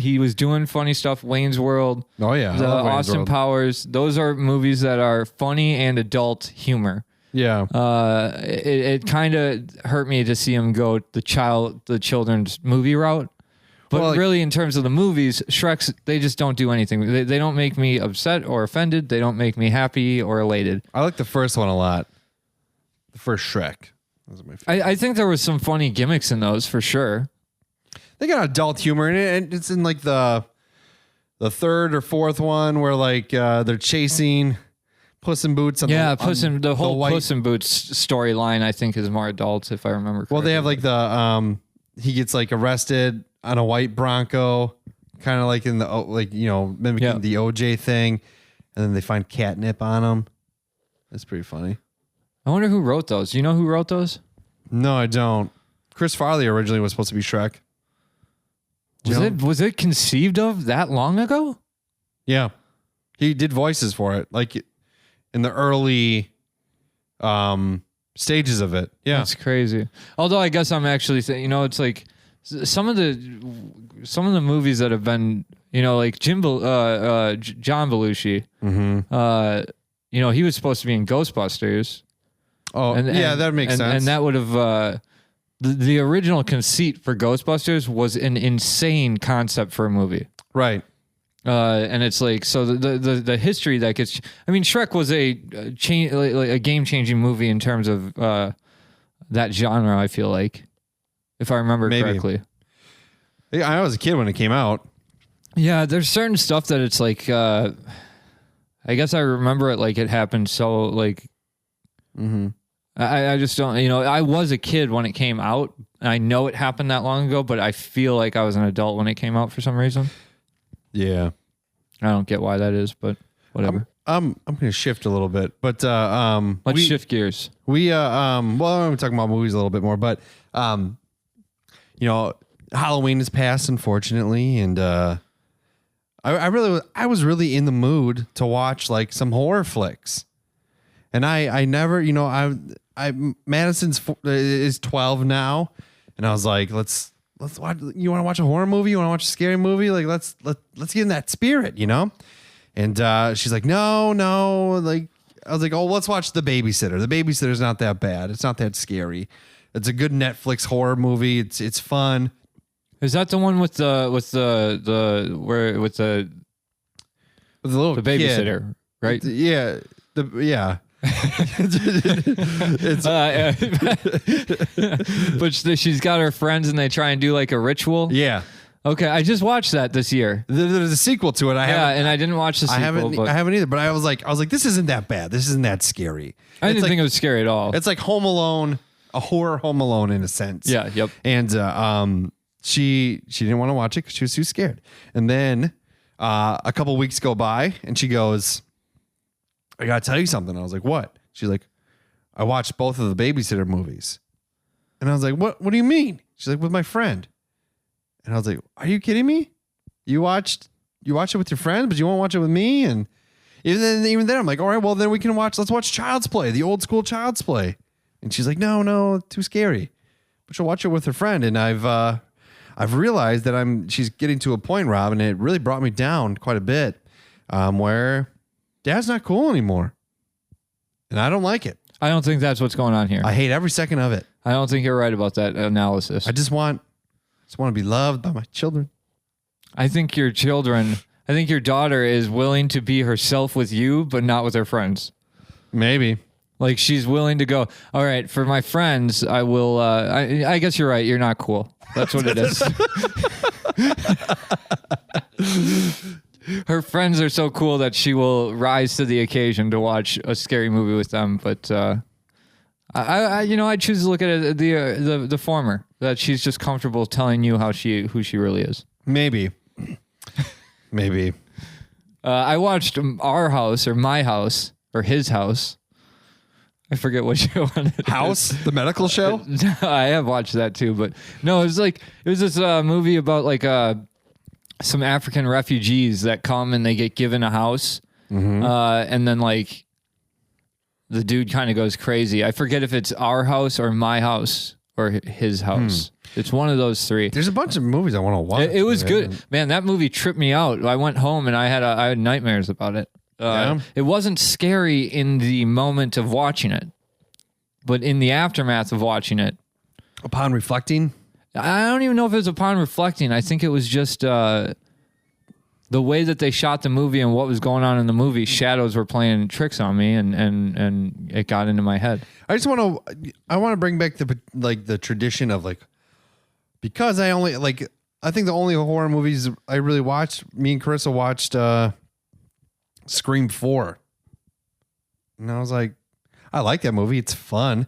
Speaker 2: He was doing funny stuff. Wayne's World.
Speaker 1: Oh yeah.
Speaker 2: The Austin Powers. Those are movies that are funny and adult humor.
Speaker 1: Yeah.
Speaker 2: It kind of hurt me to see him go the children's movie route. But really, in terms of the movies, Shreks, they just don't do anything. They don't make me upset or offended. They don't make me happy or elated.
Speaker 1: I like the first one a lot. The first Shrek. Those are my favorite.
Speaker 2: I think there was some funny gimmicks in those for sure.
Speaker 1: They got adult humor in it, and it's in like the third or fourth one where like they're chasing Puss in Boots.
Speaker 2: The whole Puss in Boots storyline I think is more adult if I remember correctly.
Speaker 1: Well, they have like the he gets like arrested on a white Bronco, kind of like in the mimicking the OJ thing, and then they find catnip on him. That's pretty funny.
Speaker 2: I wonder who wrote those. Do you know who wrote those?
Speaker 1: No, I don't. Chris Farley originally was supposed to be Shrek.
Speaker 2: Was it conceived of that long ago?
Speaker 1: Yeah, he did voices for it, like in the early stages of it. Yeah,
Speaker 2: that's crazy. Although I guess I'm actually it's like some of the movies that have been like John Belushi.
Speaker 1: Mm-hmm.
Speaker 2: He was supposed to be in Ghostbusters.
Speaker 1: Oh, that makes sense.
Speaker 2: And that would have the original conceit for Ghostbusters was an insane concept for a movie.
Speaker 1: Right.
Speaker 2: And it's like, so the history that gets, Shrek was a game changing movie in terms of that genre, I feel like, if I remember correctly.
Speaker 1: Yeah, I was a kid when it came out.
Speaker 2: Yeah, there's certain stuff that it's like, I guess I remember it like it happened. So like, I just don't, I was a kid when it came out. And I know it happened that long ago, but I feel like I was an adult when it came out for some reason.
Speaker 1: Yeah.
Speaker 2: I don't get why that is, but whatever.
Speaker 1: I'm going to shift a little bit, but
Speaker 2: let's shift gears.
Speaker 1: I'm talking about movies a little bit more, but Halloween is past, unfortunately, and I was really in the mood to watch like some horror flicks, and I never, Madison's is 12 now, and I was like, let's watch. You want to watch a horror movie? You want to watch a scary movie? Like let's get in that spirit, And she's like, no. Like I was like, oh, let's watch The Babysitter. The Babysitter's not that bad. It's not that scary. It's a good Netflix horror movie. It's fun.
Speaker 2: Is that the one with the
Speaker 1: little
Speaker 2: babysitter,
Speaker 1: kid.
Speaker 2: right?
Speaker 1: Yeah.
Speaker 2: But she's got her friends and they try and do like a ritual.
Speaker 1: Yeah.
Speaker 2: Okay, I just watched that this year.
Speaker 1: There's a sequel to it.
Speaker 2: And I didn't watch the sequel.
Speaker 1: I haven't either. But I was like, this isn't that bad. This isn't that scary.
Speaker 2: I didn't think it was scary at all.
Speaker 1: It's like Home Alone a horror Home Alone in a sense.
Speaker 2: Yeah. Yep.
Speaker 1: And she didn't want to watch it because she was too scared. And then a couple weeks go by, and she goes, "I gotta tell you something." I was like, "What?" She's like, "I watched both of the Babysitter movies." And I was like, "What? What do you mean?" She's like, "With my friend." And I was like, "Are you kidding me? You watched it with your friend, but you won't watch it with me?" And even then, I'm like, "All right, well then let's watch Child's Play, the old school Child's Play." And she's like, "No, too scary." But she'll watch it with her friend. And I've realized that she's getting to a point, Rob, and it really brought me down quite a bit, where Dad's not cool anymore. And I don't like it.
Speaker 2: I don't think that's what's going on here.
Speaker 1: I hate every second of it.
Speaker 2: I don't think you're right about that analysis.
Speaker 1: I just want to be loved by my children.
Speaker 2: I think your daughter is willing to be herself with you, but not with her friends.
Speaker 1: Maybe.
Speaker 2: Like she's willing to go, all right, for my friends, I will, I guess you're right. You're not cool. That's what it is. Her friends are so cool that she will rise to the occasion to watch a scary movie with them. But I choose to look at it the former, that she's just comfortable telling you who she really is.
Speaker 1: Maybe.
Speaker 2: I watched Our House or My House or His House. I forget what show on it.
Speaker 1: House, the medical show.
Speaker 2: I have watched that too, but no, it was this movie about like some African refugees that come and they get given a house, and then like the dude kind of goes crazy. I forget if it's Our House or My House or His House. It's one of those three.
Speaker 1: There's a bunch of movies I want to watch.
Speaker 2: It was good, man. That movie tripped me out. I went home and I had nightmares about it. It wasn't scary in the moment of watching it, but in the aftermath of watching it.
Speaker 1: Upon reflecting?
Speaker 2: I don't even know if it was upon reflecting. I think it was just the way that they shot the movie and what was going on in the movie. Shadows were playing tricks on me, and it got into my head.
Speaker 1: I want to bring back the tradition of because I think the only horror movies I really watched, me and Carissa watched Scream 4. And I was like, I like that movie. It's fun.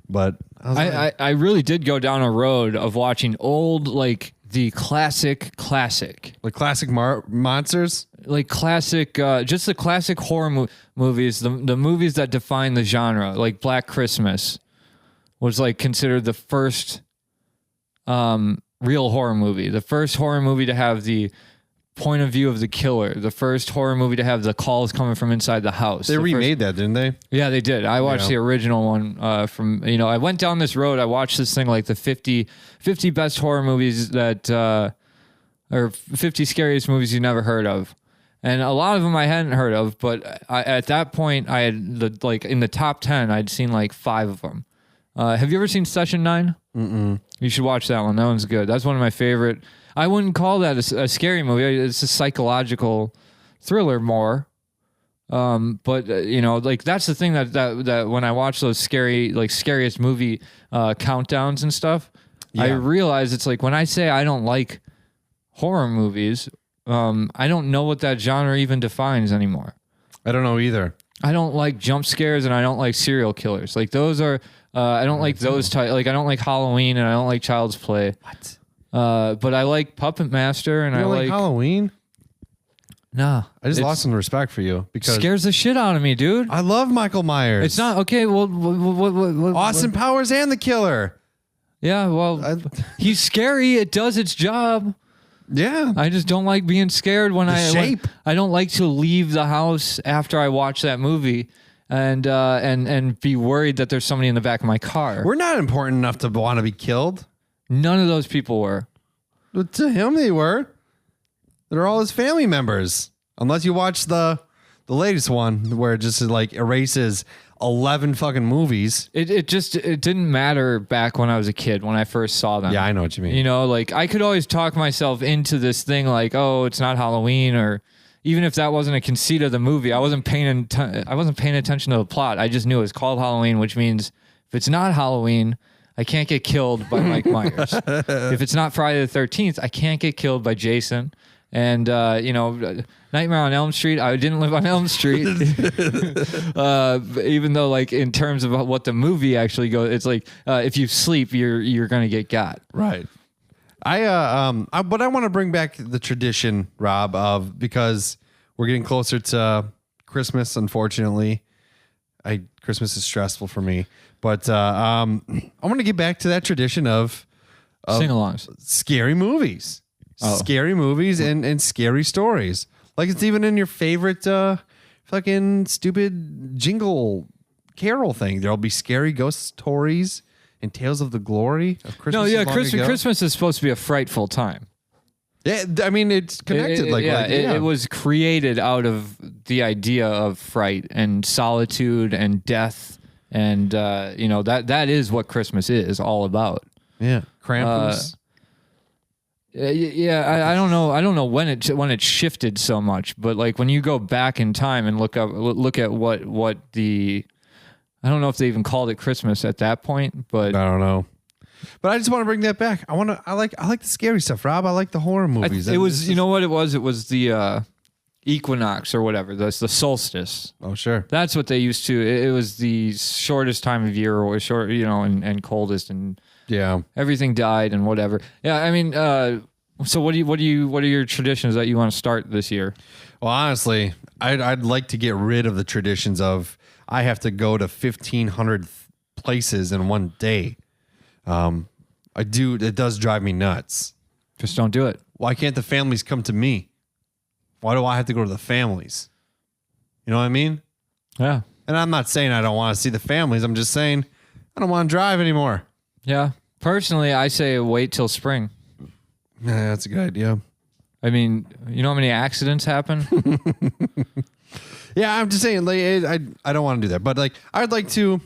Speaker 1: But
Speaker 2: I really did go down a road of watching old, the classic.
Speaker 1: Like classic monsters?
Speaker 2: Like classic, just the classic horror movies, the movies that define the genre, like Black Christmas was considered the first real horror movie. The first horror movie to have the point of view of the killer. The first horror movie to have the calls coming from inside the house.
Speaker 1: They remade that, didn't they?
Speaker 2: Yeah, they did. I watched the original one from, I went down this road. I watched this thing the 50 best horror movies that, or 50 scariest movies you never heard of. And a lot of them I hadn't heard of, but at that point I had in the top 10, I'd seen 5 of them. Have you ever seen Session 9? Mm-mm. You should watch that one. That one's good. That's one of my favorite. I wouldn't call that a scary movie. It's a psychological thriller more. But that's the thing that when I watch those scary, scariest movie countdowns and stuff, I realize it's when I say I don't like horror movies, I don't know what that genre even defines anymore.
Speaker 1: I don't know either.
Speaker 2: I don't like jump scares and I don't like serial killers. Those are, I don't like those type. I don't like Halloween and I don't like Child's Play.
Speaker 1: What?
Speaker 2: But I like Puppet Master and
Speaker 1: you don't like Halloween.
Speaker 2: Nah,
Speaker 1: I just lost some respect for you because
Speaker 2: scares the shit out of me, dude.
Speaker 1: I love Michael Myers.
Speaker 2: It's not okay. Well, what
Speaker 1: Austin Powers and the Killer.
Speaker 2: Yeah, well, he's scary. It does its job.
Speaker 1: Yeah,
Speaker 2: I just don't like being scared when I don't like to leave the house after I watch that movie and be worried that there's somebody in the back of my car.
Speaker 1: We're not important enough to want to be killed.
Speaker 2: None of those people were.
Speaker 1: But to him, they were. They're all his family members. Unless you watch the latest one where it just erases 11 fucking movies.
Speaker 2: It didn't matter back when I was a kid when I first saw them.
Speaker 1: Yeah, I know what you mean.
Speaker 2: I could always talk myself into this thing oh, it's not Halloween, or even if that wasn't a conceit of the movie, I wasn't paying attention to the plot. I just knew it was called Halloween, which means if it's not Halloween, I can't get killed by Mike Myers. If it's not Friday the 13th, I can't get killed by Jason. And, Nightmare on Elm Street, I didn't live on Elm Street. Even though, like, in terms of what the movie actually goes, it's like, if you sleep, you're going to get got.
Speaker 1: Right. But I want to bring back the tradition, Rob, because we're getting closer to Christmas, unfortunately. Christmas is stressful for me. But I want to get back to that tradition of
Speaker 2: Sing-alongs.
Speaker 1: Scary movies. Scary movies and scary stories. Like it's even in your favorite fucking stupid jingle carol thing. There'll be scary ghost stories and tales of the glory of Christmas.
Speaker 2: Christmas is supposed to be a frightful time.
Speaker 1: Yeah, I mean it's connected.
Speaker 2: It was created out of the idea of fright and solitude and death, and that is what Christmas is all about.
Speaker 1: Yeah, Krampus.
Speaker 2: I don't know. I don't know when it shifted so much, but like when you go back in time and look at what the, I don't know if they even called it Christmas at that point, but
Speaker 1: I don't know. But I just want to bring that back. I like the scary stuff, Rob. I like the horror movies.
Speaker 2: It was what it was. It was the equinox or whatever. That's the solstice.
Speaker 1: Oh, sure.
Speaker 2: That's what they used to. It was the shortest time of year, or short, and coldest, and
Speaker 1: yeah,
Speaker 2: everything died and whatever. Yeah, I mean, so what are your traditions that you want to start this year?
Speaker 1: Well, honestly, I'd like to get rid of the traditions of I have to go to 1,500 places in one day. It does drive me nuts.
Speaker 2: Just don't do it.
Speaker 1: Why can't the families come to me? Why do I have to go to the families? You know what I mean?
Speaker 2: Yeah.
Speaker 1: And I'm not saying I don't want to see the families. I'm just saying I don't want to drive anymore.
Speaker 2: Yeah. Personally, I say wait till spring.
Speaker 1: Yeah, that's a good idea.
Speaker 2: I mean, you know how many accidents happen?
Speaker 1: Yeah, I'm just saying, like, I don't want to do that, but like, I'd like to,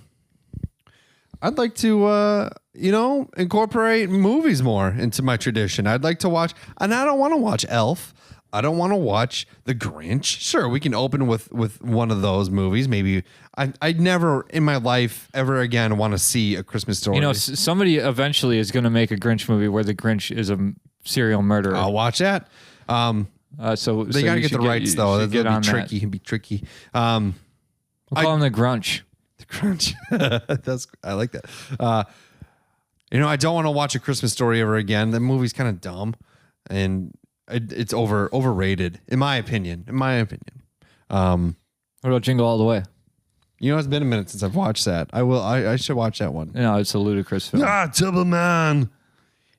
Speaker 1: incorporate movies more into my tradition. I'd like to watch, and I don't want to watch Elf. I don't want to watch The Grinch. Sure, we can open with one of those movies. Maybe I'd never in my life ever again want to see A Christmas Story.
Speaker 2: Somebody eventually is going to make a Grinch movie where the Grinch is a serial murderer.
Speaker 1: I'll watch that.
Speaker 2: So
Speaker 1: they got to get the rights though. That'll be tricky. It'd be tricky.
Speaker 2: We'll call him the Grunch.
Speaker 1: The Grunch. I like that. I don't want to watch A Christmas Story ever again. The movie's kind of dumb, and it's overrated in my opinion.
Speaker 2: What about Jingle All the Way?
Speaker 1: It's been a minute since I've watched that. I should watch that one.
Speaker 2: No, it's a ludicrous film.
Speaker 1: Tubble Man.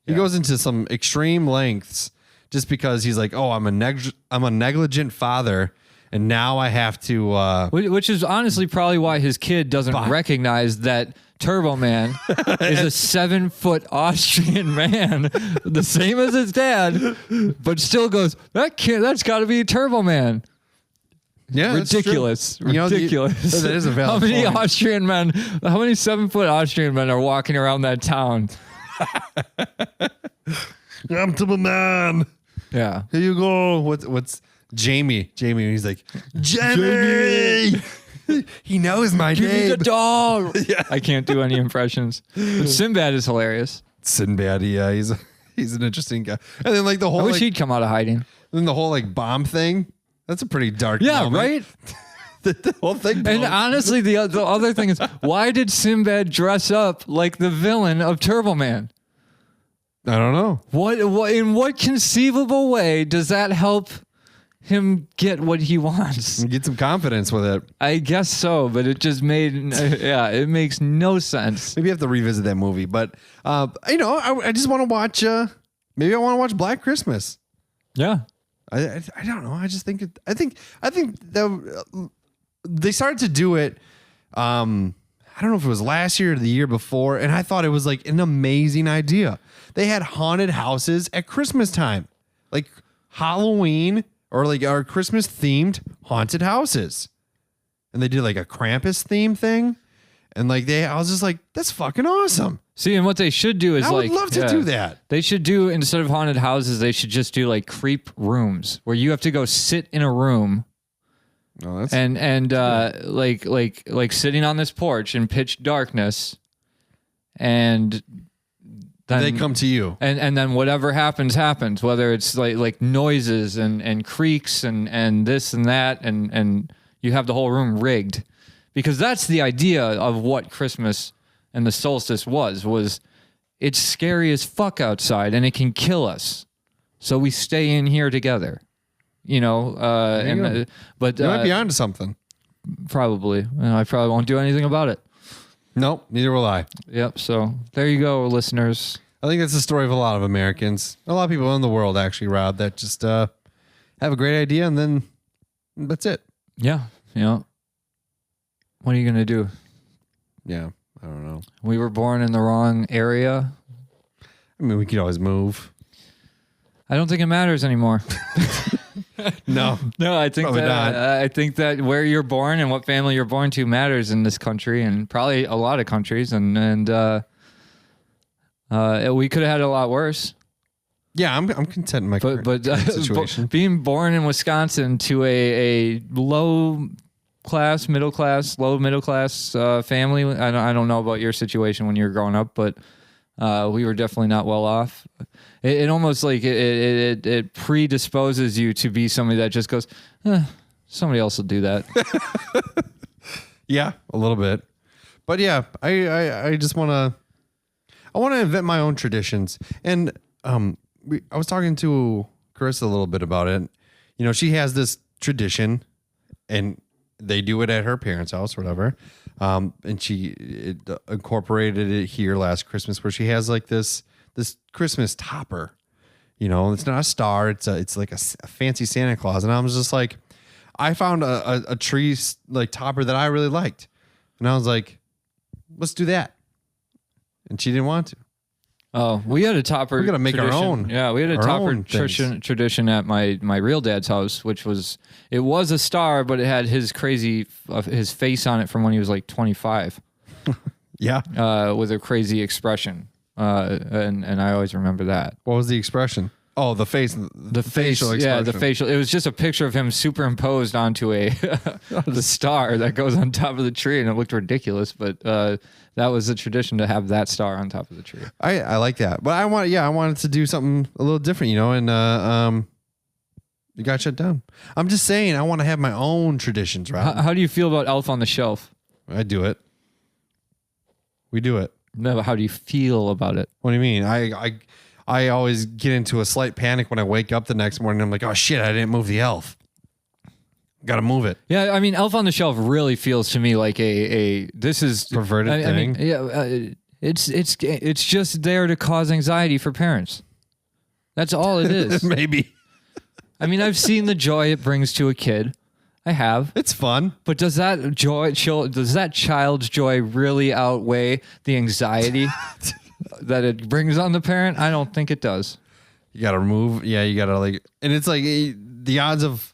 Speaker 1: He goes into some extreme lengths just because he's like, oh, I'm a negligent father, and now I have to.
Speaker 2: Which is honestly probably why his kid doesn't recognize that Turbo Man is a 7-foot Austrian man, the same as his dad, but still goes, that's got to be Turbo Man.
Speaker 1: Yeah,
Speaker 2: ridiculous. Ridiculous.
Speaker 1: That is a valid
Speaker 2: point. How many 7-foot Austrian men are walking around that town?
Speaker 1: I'm Turbo Man.
Speaker 2: Yeah.
Speaker 1: Here you go. What's Jamie? He's like, Jamie. He knows my name.
Speaker 2: Give me the doll.
Speaker 1: Yeah.
Speaker 2: I can't do any impressions. But Sinbad is hilarious.
Speaker 1: Sinbad, yeah, he's an interesting guy. And then like the whole,
Speaker 2: I wish he'd come out of hiding.
Speaker 1: Then the whole like bomb thing. That's a pretty dark.
Speaker 2: Yeah,
Speaker 1: moment.
Speaker 2: right.
Speaker 1: the whole thing.
Speaker 2: And honestly, the other thing is, why did Sinbad dress up like the villain of Turbo Man?
Speaker 1: I don't know.
Speaker 2: What in what conceivable way does that help him get what he wants?
Speaker 1: Get some confidence with it.
Speaker 2: I guess so, but it just it makes no sense.
Speaker 1: Maybe you have to revisit that movie, but I just want to watch. Maybe I want to watch Black Christmas.
Speaker 2: Yeah.
Speaker 1: I don't know. I just think I think they started to do it. I don't know if it was last year or the year before, and I thought it was like an amazing idea. They had haunted houses at Christmas time, like Halloween or like our Christmas themed haunted houses, and they did like a Krampus theme thing, and like I was just like, that's fucking awesome.
Speaker 2: See, and what they should do is
Speaker 1: I would love to do that.
Speaker 2: They should do, instead of haunted houses, they should just do like creep rooms where you have to go sit in a room.
Speaker 1: Oh, that's like sitting on this porch in pitch darkness, and
Speaker 2: then
Speaker 1: they come to you.
Speaker 2: And then whatever happens, whether it's like noises and creaks and this and that, and you have the whole room rigged. Because that's the idea of what Christmas and the solstice was it's scary as fuck outside and it can kill us. So we stay in here together. You know, but
Speaker 1: You might be onto something.
Speaker 2: probably. I probably won't do anything about it.
Speaker 1: Nope, neither will I.
Speaker 2: Yep. So there you go, listeners.
Speaker 1: I think that's the story of a lot of Americans. A lot of people in the world, actually, Rob, that just have a great idea and then that's it.
Speaker 2: Yeah. Yeah. What are you going to do?
Speaker 1: Yeah, I don't know.
Speaker 2: We were born in the wrong area.
Speaker 1: I mean, we could always move.
Speaker 2: I don't think it matters anymore.
Speaker 1: No.
Speaker 2: No, I think
Speaker 1: Probably
Speaker 2: that
Speaker 1: not.
Speaker 2: I think that where you're born and what family you're born to matters in this country and probably a lot of countries and we could have had it a lot worse.
Speaker 1: Yeah, I'm content in my
Speaker 2: But
Speaker 1: current situation.
Speaker 2: being born in Wisconsin to a low class, middle class, low middle class family. I don't know about your situation when you were growing up, but we were definitely not well off. It almost like it predisposes you to be somebody that just goes, somebody else will do that.
Speaker 1: Yeah, a little bit. But yeah, I just want to invent my own traditions. And I was talking to Carissa a little bit about it. You know, she has this tradition and they do it at her parents' house or whatever. And she incorporated it here last Christmas where she has like this Christmas topper. You know, it's not a star. It's like a fancy Santa Claus. And I was just like, I found a tree like topper that I really liked. And I was like, let's do that. And she didn't want to.
Speaker 2: Oh, we had a topper.
Speaker 1: We're gonna make our
Speaker 2: tradition.
Speaker 1: own.
Speaker 2: Yeah, we had a
Speaker 1: our
Speaker 2: topper
Speaker 1: own things.
Speaker 2: tradition at my real dad's house, which was a star, but it had his crazy his face on it from when he was like 25,
Speaker 1: Yeah.
Speaker 2: with a crazy expression, and I always remember that.
Speaker 1: What was the expression? Oh, the face.
Speaker 2: The face,
Speaker 1: facial
Speaker 2: yeah, the
Speaker 1: expression.
Speaker 2: facial. It was just a picture of him superimposed onto the star that goes on top of the tree, and it looked ridiculous. But that was a tradition to have that star on top of the tree.
Speaker 1: I like that, but I wanted to do something a little different, you know, and you got shut down. I'm just saying, I want to have my own traditions, Rob.
Speaker 2: How do you feel about Elf on the Shelf?
Speaker 1: I do it. We do it.
Speaker 2: No, but how do you feel about it?
Speaker 1: What do you mean? I always get into a slight panic when I wake up the next morning. I'm like, oh shit, I didn't move the elf. Got to move it.
Speaker 2: Yeah, I mean, Elf on the Shelf really feels to me like this is
Speaker 1: Perverted
Speaker 2: I mean,
Speaker 1: thing?
Speaker 2: yeah, it's just there to cause anxiety for parents. That's all it is.
Speaker 1: Maybe.
Speaker 2: I mean, I've seen the joy it brings to a kid. I have.
Speaker 1: It's fun.
Speaker 2: But does that child's joy really outweigh the anxiety that it brings on the parent? I don't think it does.
Speaker 1: You got to remove. Yeah, you got to like, and it's like the odds of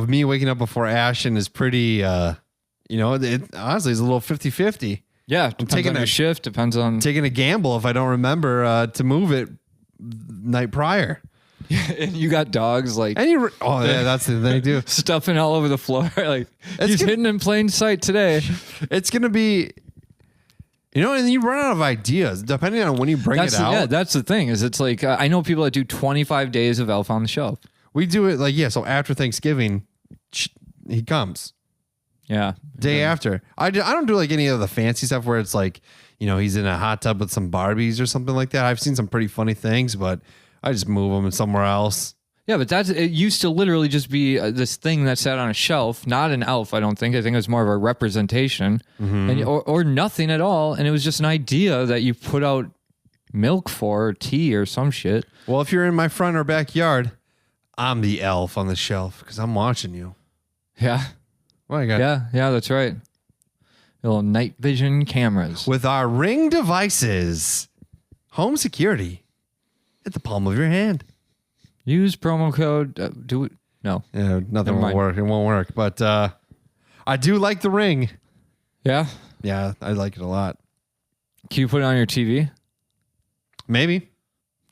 Speaker 1: me waking up before Ashton is pretty, you know, it honestly is a little 50-50.
Speaker 2: Yeah, depends
Speaker 1: taking
Speaker 2: on your shift, depends on...
Speaker 1: Taking a gamble if I don't remember to move it night prior.
Speaker 2: And you got dogs like...
Speaker 1: Oh, yeah, that's the thing, too.
Speaker 2: stuffing all over the floor. Like, he's hidden in plain sight today.
Speaker 1: It's going to be... You know, and you run out of ideas depending on when you bring it out.
Speaker 2: Yeah, that's the thing. Is it's like I know people that do 25 days of Elf on the Shelf.
Speaker 1: We do it like, so after Thanksgiving, he comes.
Speaker 2: Yeah.
Speaker 1: Day after. I don't do like any of the fancy stuff where it's like, you know, he's in a hot tub with some Barbies or something like that. I've seen some pretty funny things, but I just move them somewhere else.
Speaker 2: Yeah, but it used to literally just be this thing that sat on a shelf, not an elf, I don't think. I think it was more of a representation and, or nothing at all. And it was just an idea that you put out milk for or tea or some shit.
Speaker 1: Well, if you're in my front or backyard, I'm the elf on the shelf because I'm watching you.
Speaker 2: Yeah.
Speaker 1: Well, I got
Speaker 2: Yeah, that's right. Little night vision cameras.
Speaker 1: With our Ring devices, home security at the palm of your hand.
Speaker 2: Use promo code. No.
Speaker 1: Yeah, nothing
Speaker 2: Never
Speaker 1: will
Speaker 2: mind.
Speaker 1: work. It won't work. But I do like the Ring.
Speaker 2: Yeah.
Speaker 1: Yeah, I like it a lot.
Speaker 2: Can you put it on your TV?
Speaker 1: Maybe.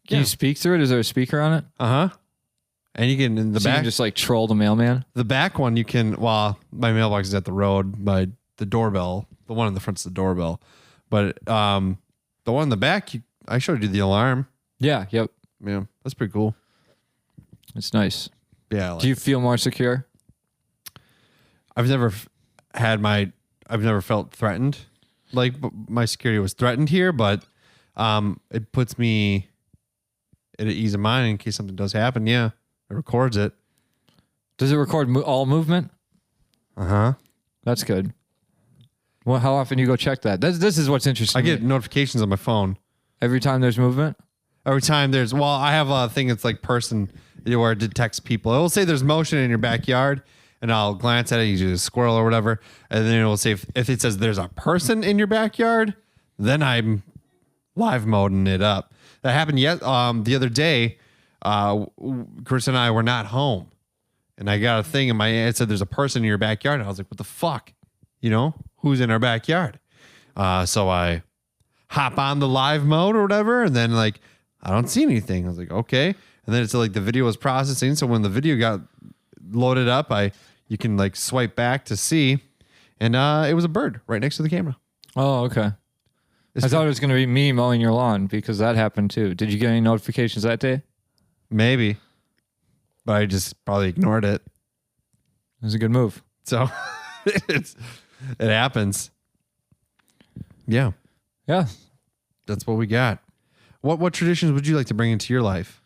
Speaker 2: Can you speak through it? Is there a speaker on it?
Speaker 1: Uh-huh. And you can, in the
Speaker 2: So you
Speaker 1: back,
Speaker 2: can just like troll the mailman?
Speaker 1: the back one, you can, well, my mailbox is at the road, the doorbell, the one in the front's the doorbell. But the one in the back, I showed you the alarm.
Speaker 2: Yeah. Yep.
Speaker 1: Yeah, that's pretty cool.
Speaker 2: It's nice.
Speaker 1: Yeah.
Speaker 2: Do you feel more secure?
Speaker 1: I've never felt threatened. Like my security was threatened here, but it puts me at ease of mind in case something does happen. Yeah, it records it.
Speaker 2: Does it record all movement? That's good. Well, how often do you go check that? This is what's interesting.
Speaker 1: I get notifications on my phone
Speaker 2: every time there's movement.
Speaker 1: Every time there's, well, I have a thing that's like person where it detects people. It will say there's motion in your backyard, and I'll glance at it, usually a squirrel or whatever, and then it will say if it says there's a person in your backyard, then I'm live moding it up. That happened the other day. Chris and I were not home, and I got a thing in my it said there's a person in your backyard, and I was like, what the fuck? You know, who's in our backyard? So I hop on the live mode or whatever, and then like I don't see anything. I was like, okay. And then it's like the video was processing. So when the video got loaded up, you can like swipe back to see. And it was a bird right next to the camera.
Speaker 2: Oh, okay. I thought it was going to be me mowing your lawn because that happened too. Did you get any notifications that day?
Speaker 1: Maybe. But I just probably ignored it.
Speaker 2: It was a good move.
Speaker 1: So it happens. Yeah.
Speaker 2: Yeah.
Speaker 1: That's what we got. What traditions would you like to bring into your life?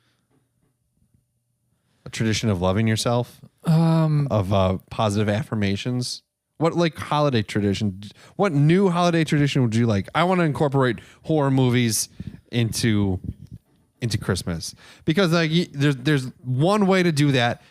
Speaker 1: A tradition of loving yourself? Of positive affirmations? What like holiday tradition? What new holiday tradition would you like? I want to incorporate horror movies into Christmas because like there's one way to do that,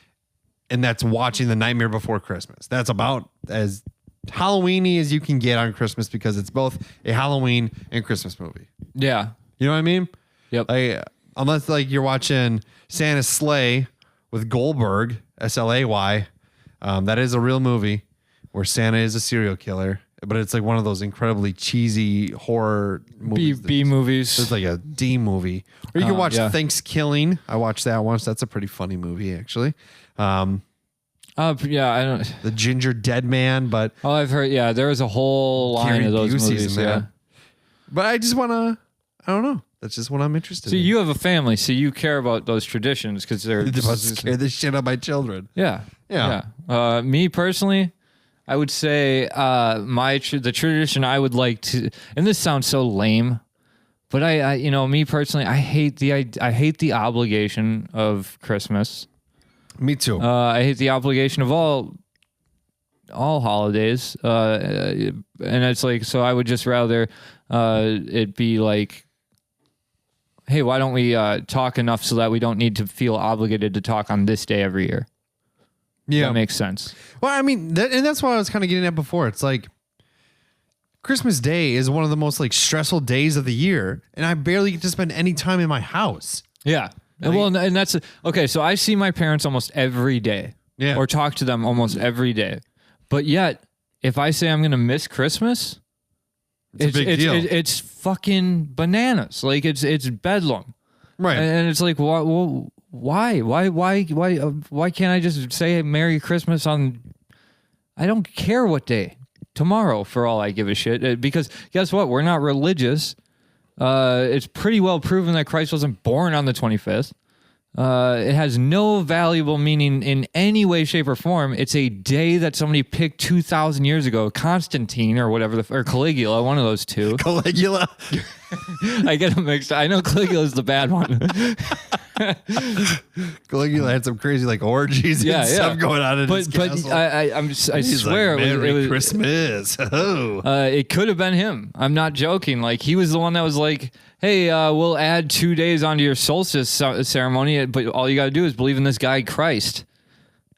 Speaker 1: and that's watching The Nightmare Before Christmas. That's about as Halloween-y as you can get on Christmas because it's both a Halloween and Christmas movie.
Speaker 2: Yeah.
Speaker 1: You know what I mean?
Speaker 2: Yep.
Speaker 1: Unless like you're watching Santa's Sleigh with Goldberg, Slay. That is a real movie where Santa is a serial killer, but it's like one of those incredibly cheesy horror movies.
Speaker 2: B movies.
Speaker 1: It's like a D movie. Or you can watch
Speaker 2: yeah.
Speaker 1: Thanksgiving. I watched that once. That's a pretty funny movie, actually.
Speaker 2: Yeah, I don't.
Speaker 1: The Ginger Dead Man, but
Speaker 2: Oh, I've heard. Yeah, there was a whole line
Speaker 1: Gary
Speaker 2: of those
Speaker 1: Busey's
Speaker 2: movies.
Speaker 1: in
Speaker 2: Yeah.
Speaker 1: that. But I just want to. I don't know. That's just what I'm interested
Speaker 2: See,
Speaker 1: in.
Speaker 2: you have a family, so you care about those traditions because they're
Speaker 1: It must scare the shit out of my children.
Speaker 2: Yeah.
Speaker 1: Yeah.
Speaker 2: Me personally, I would say the tradition I would like to, and this sounds so lame, but I me personally, I hate the obligation of Christmas.
Speaker 1: Me too.
Speaker 2: I hate the obligation of all holidays, and it's like, so I would just rather it be like, hey, why don't we talk enough so that we don't need to feel obligated to talk on this day every year?
Speaker 1: Yeah.
Speaker 2: That makes sense.
Speaker 1: Well, I mean, and that's what I was kind of getting at before. It's like Christmas Day is one of the most like stressful days of the year, and I barely get to spend any time in my house.
Speaker 2: Yeah. Well, and that's okay. So I see my parents almost every day,
Speaker 1: Yeah.
Speaker 2: or talk to them almost every day. But yet, if I say I'm going to miss Christmas,
Speaker 1: It's a big deal.
Speaker 2: It's fucking bananas. Like it's bedlam,
Speaker 1: Right.
Speaker 2: and it's like, why can't I just say Merry Christmas on? I don't care what day. Tomorrow, for all I give a shit. Because guess what? We're not religious. It's pretty well proven that Christ wasn't born on the 25th. It has no valuable meaning in any way, shape, or form. It's a day that somebody picked 2,000 years ago. Constantine or whatever, or Caligula, one of those two.
Speaker 1: Caligula.
Speaker 2: I get them mixed. I know Caligula is the bad one.
Speaker 1: Caligula had some crazy like orgies and stuff going on in his castle.
Speaker 2: I
Speaker 1: He's
Speaker 2: swear
Speaker 1: like, Merry
Speaker 2: it was
Speaker 1: Christmas. Oh.
Speaker 2: it could have been him. I'm not joking. Like he was the one that was like, hey, we'll add 2 days onto your solstice ceremony, but all you got to do is believe in this guy Christ.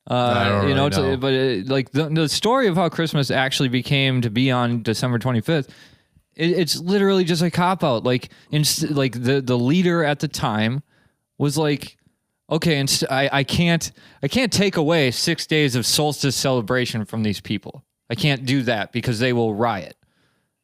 Speaker 1: I don't really know.
Speaker 2: But like the story of how Christmas actually became to be on December 25th, it's literally just a cop out. Like the leader at the time was like, okay, and I can't take away 6 days of solstice celebration from these people. I can't do that because they will riot.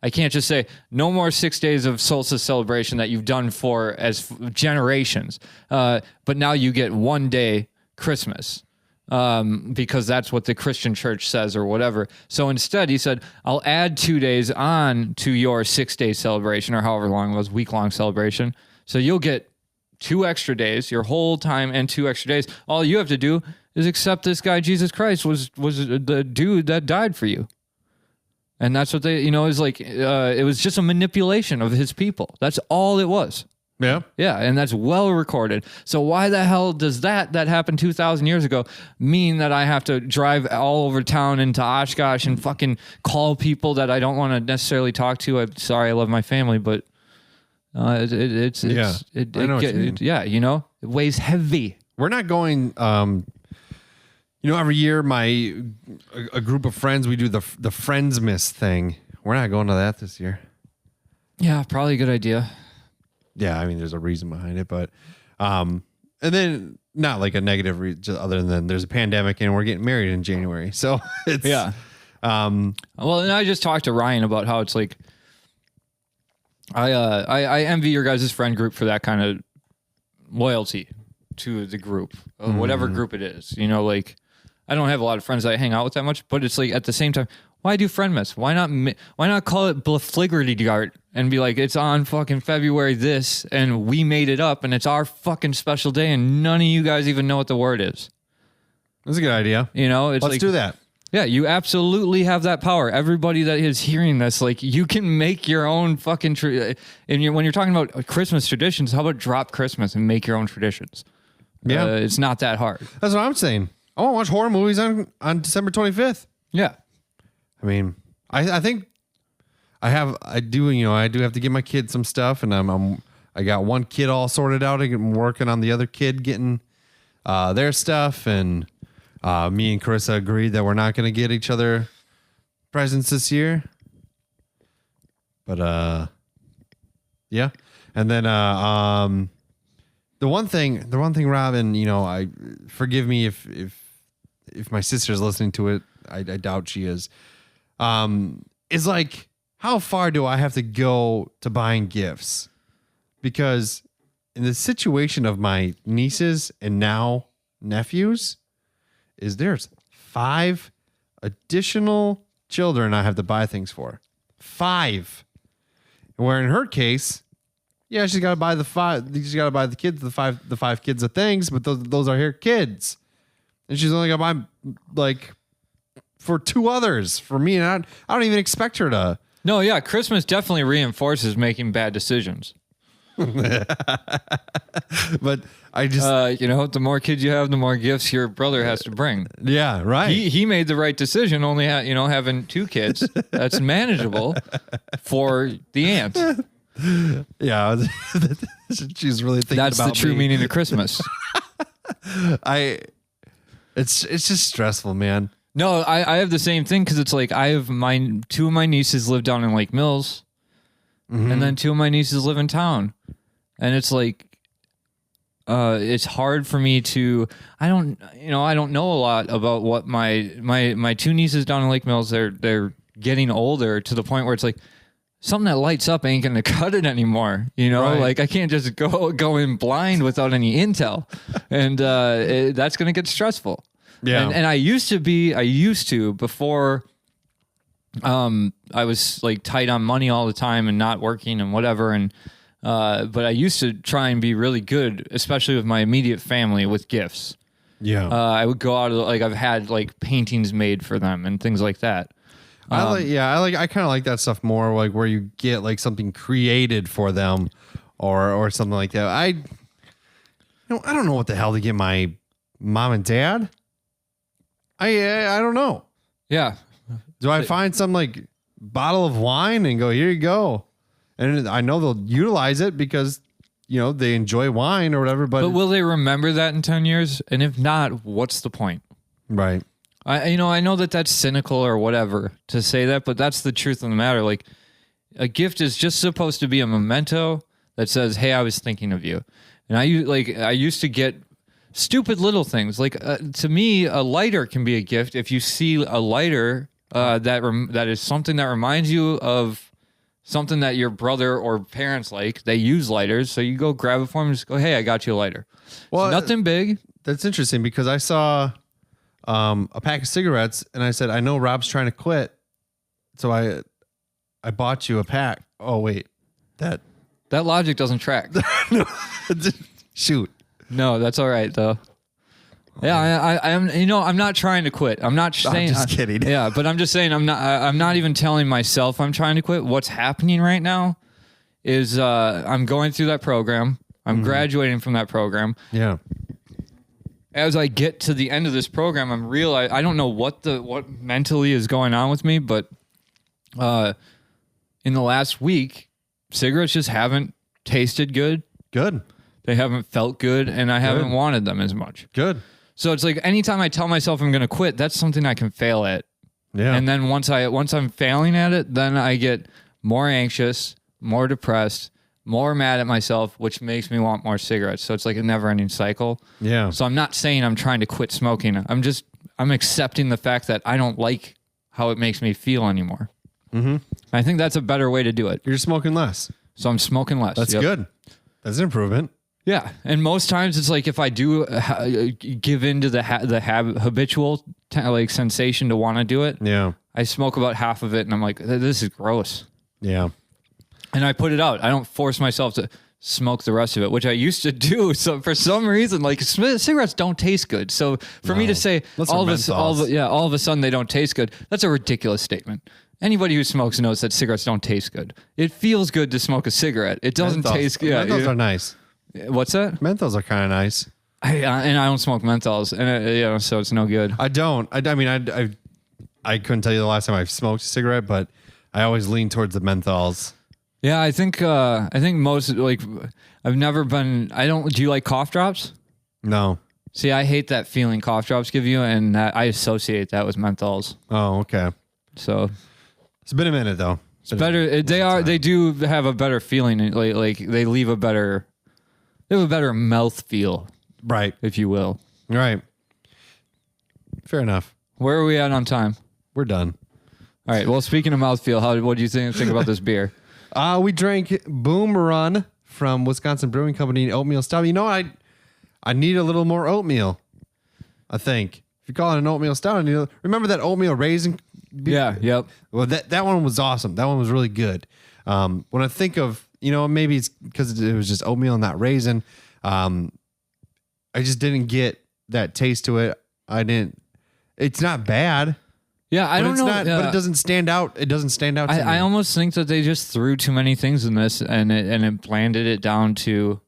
Speaker 2: I can't just say no more 6 days of solstice celebration that you've done for as generations. But now you get 1 day Christmas. because that's what the Christian church says or whatever. So instead, he said, I'll add 2 days on to your 6-day celebration or however long it was, week-long celebration. So you'll get 2 extra days, your whole time and 2 extra days. All you have to do is accept this guy, Jesus Christ, was the dude that died for you. And that's what they, is like, it was just a manipulation of his people. That's all it was.
Speaker 1: Yeah.
Speaker 2: Yeah, and that's well recorded. So why the hell does that happened 2,000 years ago mean that I have to drive all over town into Oshkosh and fucking call people that I don't want to necessarily talk to? I'm sorry, I love my family, but it weighs heavy.
Speaker 1: We're not going. Every year, a group of friends, we do the Friendsmas thing. We're not going to that this year.
Speaker 2: Yeah, probably a good idea.
Speaker 1: Yeah, I mean, there's a reason behind it, but and then not like a negative reason, other than there's a pandemic and we're getting married in January. So it's
Speaker 2: well, and I just talked to Ryan about how it's like I envy your guys' friend group for that kind of loyalty to the group, whatever group it is. Like I don't have a lot of friends that I hang out with that much, but it's like at the same time, why do Friendmas? Why not call it Blafliggerty and be like, it's on fucking February this, and we made it up, and it's our fucking special day, and none of you guys even know what the word is.
Speaker 1: That's a good idea.
Speaker 2: It's
Speaker 1: Let's do that.
Speaker 2: Yeah, you absolutely have that power. Everybody that is hearing this, like, you can make your own fucking... and when you're talking about Christmas traditions, how about drop Christmas and make your own traditions?
Speaker 1: Yeah.
Speaker 2: It's not that hard.
Speaker 1: That's what I'm saying. I want to watch horror movies on December 25th.
Speaker 2: Yeah.
Speaker 1: I mean, I think I do have to give my kid some stuff, and I got one kid all sorted out. I'm working on the other kid getting their stuff, and me and Carissa agreed that we're not going to get each other presents this year. But yeah, and then the one thing, Robin, I forgive me if my sister's listening to it. I doubt she is. Is like, how far do I have to go to buying gifts? Because in the situation of my nieces and now nephews, there's 5 additional children I have to buy things for. 5. Where in her case, yeah, she's got to buy the 5. She's got to buy the kids the five kids of things, but those are her kids, and she's only got to buy like for 2 others for me, and I don't even expect her to.
Speaker 2: No, yeah, Christmas definitely reinforces making bad decisions.
Speaker 1: But I just,
Speaker 2: the more kids you have, the more gifts your brother has to bring.
Speaker 1: Yeah, right.
Speaker 2: He made the right decision, only having 2 kids. That's manageable for the aunt.
Speaker 1: Yeah, she's really thinking
Speaker 2: That's
Speaker 1: about
Speaker 2: the true
Speaker 1: me.
Speaker 2: meaning of Christmas.
Speaker 1: It's just stressful, man.
Speaker 2: No, I have the same thing because it's like I have 2 of my nieces live down in Lake Mills, and then 2 of my nieces live in town, and it's like it's hard for me to. I don't know a lot about what my 2 nieces down in Lake Mills. They're getting older to the point where it's like something that lights up ain't gonna cut it anymore.
Speaker 1: Right.
Speaker 2: Like I can't just go in blind without any intel, and that's gonna get stressful.
Speaker 1: Yeah.
Speaker 2: And I used to before I was like tight on money all the time and not working and whatever. And, but I used to try and be really good, especially with my immediate family with gifts.
Speaker 1: Yeah.
Speaker 2: I would go out I've had like paintings made for them and things like that.
Speaker 1: I kind of like that stuff more, like where you get like something created for them or something like that. I don't know what the hell to get my mom and dad. I don't know.
Speaker 2: Yeah.
Speaker 1: Do I find some like bottle of wine and go, here you go? And I know they'll utilize it because, they enjoy wine or whatever. But
Speaker 2: will they remember that in 10 years? And if not, what's the point?
Speaker 1: Right.
Speaker 2: I know that that's cynical or whatever to say that, but that's the truth of the matter. Like a gift is just supposed to be a memento that says, hey, I was thinking of you. And I used to get stupid little things. Like to me, a lighter can be a gift if you see a lighter that is something that reminds you of something that your brother or parents like. They use lighters, so you go grab it for them and just go, hey, I got you a lighter.
Speaker 1: Well,
Speaker 2: it's nothing big.
Speaker 1: That's interesting because I saw a pack of cigarettes, and I said, I know Rob's trying to quit, so I bought you a pack. Oh wait, that
Speaker 2: logic doesn't track.
Speaker 1: no, shoot.
Speaker 2: No, that's all right though. Yeah, I am. I'm not trying to quit. I'm not saying.
Speaker 1: I'm just kidding.
Speaker 2: Yeah, but I'm just saying I'm not even telling myself I'm trying to quit. What's happening right now is I'm going through that program. I'm graduating from that program.
Speaker 1: Yeah.
Speaker 2: As I get to the end of this program, I'm realizing I don't know what mentally is going on with me, but in the last week, cigarettes just haven't tasted good.
Speaker 1: Good.
Speaker 2: They haven't felt good, and I haven't wanted them as much.
Speaker 1: Good.
Speaker 2: So it's like anytime I tell myself I'm going to quit, that's something I can fail at.
Speaker 1: Yeah.
Speaker 2: And then once I'm failing at it, then I get more anxious, more depressed, more mad at myself, which makes me want more cigarettes. So it's like a never-ending cycle.
Speaker 1: Yeah.
Speaker 2: So I'm not saying I'm trying to quit smoking. I'm accepting the fact that I don't like how it makes me feel anymore. Mm-hmm. I think that's a better way to do it.
Speaker 1: You're smoking less.
Speaker 2: So I'm smoking less.
Speaker 1: That's good. That's an improvement.
Speaker 2: Yeah, and most times it's like if I do give into the habitual sensation to want to do it,
Speaker 1: Yeah.
Speaker 2: I smoke about half of it, and I'm like, this is gross,
Speaker 1: Yeah.
Speaker 2: and I put it out. I don't force myself to smoke the rest of it, which I used to do. So for some reason, like cigarettes don't taste good. So for me to say all of a sudden they don't taste good, that's a ridiculous statement. Anybody who smokes knows that cigarettes don't taste good. It feels good to smoke a cigarette. It doesn't taste good.
Speaker 1: Yeah, menthols are nice.
Speaker 2: What's that?
Speaker 1: Menthols are kind of nice.
Speaker 2: And I don't smoke menthols, and so it's no good.
Speaker 1: I don't. I mean, I couldn't tell you the last time I smoked a cigarette, but I always lean towards the menthols.
Speaker 2: Yeah, I think most I've never been. I don't. Do you like cough drops?
Speaker 1: No.
Speaker 2: See, I hate that feeling cough drops give you, and I associate that with menthols.
Speaker 1: Oh, okay.
Speaker 2: So
Speaker 1: It's been a minute though.
Speaker 2: it's better. They do have a better feeling. Like they leave a better. They have a better mouth feel,
Speaker 1: Right.
Speaker 2: if you will.
Speaker 1: Right. Fair enough.
Speaker 2: Where are we at on time?
Speaker 1: We're done.
Speaker 2: All right. Well, speaking of mouthfeel, what do you think about this beer?
Speaker 1: We drank Boom Run from Wisconsin Brewing Company oatmeal stout. You know, I need a little more oatmeal. I think if you call it an oatmeal stout, remember that oatmeal raisin?
Speaker 2: Yeah. Yep.
Speaker 1: Well, that one was awesome. That one was really good. When I think of, maybe it's because it was just oatmeal and not raisin. I just didn't get that taste to it. It's not bad.
Speaker 2: Yeah, I don't know.
Speaker 1: But it doesn't stand out. It doesn't stand out to me.
Speaker 2: I almost think that they just threw too many things in this and it blanded it down to,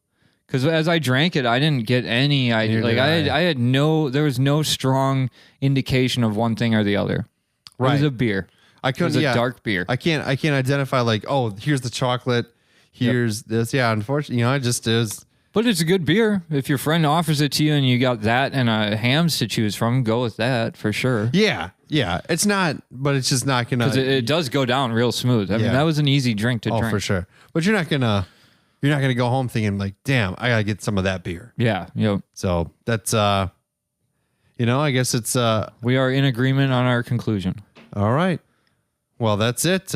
Speaker 2: because as I drank it, I didn't get any idea. Like there was no strong indication of one thing or the other. Right. It was a beer. It was a dark beer.
Speaker 1: I can't identify like, oh, here's the chocolate. Here's this. Yeah, unfortunately, it just is.
Speaker 2: But it's a good beer. If your friend offers it to you and you got that and a Hams to choose from, go with that for sure.
Speaker 1: Yeah. It's not, but it's just not gonna.
Speaker 2: Because it does go down real smooth. I mean, that was an easy drink to drink.
Speaker 1: Oh, for sure. But you're not gonna go home thinking like, damn, I gotta get some of that beer.
Speaker 2: Yeah. Yep.
Speaker 1: So that's I guess it's
Speaker 2: we are in agreement on our conclusion.
Speaker 1: All right. Well, that's it.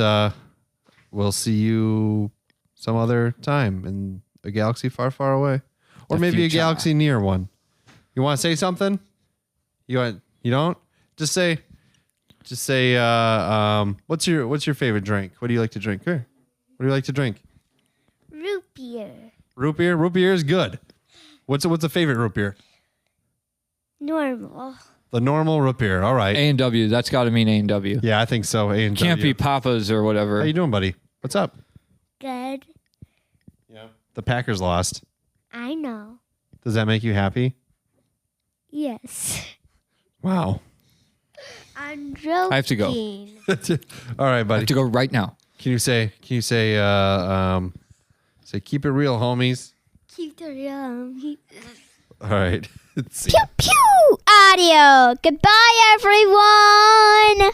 Speaker 1: We'll see you some other time in a galaxy far, far away, or maybe a galaxy near one. You want to say something? You don't? Just say. What's your favorite drink? What do you like to drink? Here. What do you like to drink?
Speaker 3: Root beer.
Speaker 1: Root beer. Root beer is good. What's a favorite root beer?
Speaker 3: Normal.
Speaker 1: The normal root beer. All right.
Speaker 2: A&W. That's got to mean A&W.
Speaker 1: Yeah, I think so. A&W.
Speaker 2: Can't be Papa's or whatever.
Speaker 1: How you doing, buddy? What's up?
Speaker 3: Good.
Speaker 1: Yeah. The Packers lost.
Speaker 3: I know.
Speaker 1: Does that make you happy?
Speaker 3: Yes.
Speaker 1: Wow.
Speaker 3: I'm joking.
Speaker 2: I have to go.
Speaker 1: All right, buddy.
Speaker 2: I have to go right now.
Speaker 1: Can you say keep it real, homies?
Speaker 3: Keep the real.
Speaker 1: All right.
Speaker 3: Pew pew audio. Goodbye, everyone.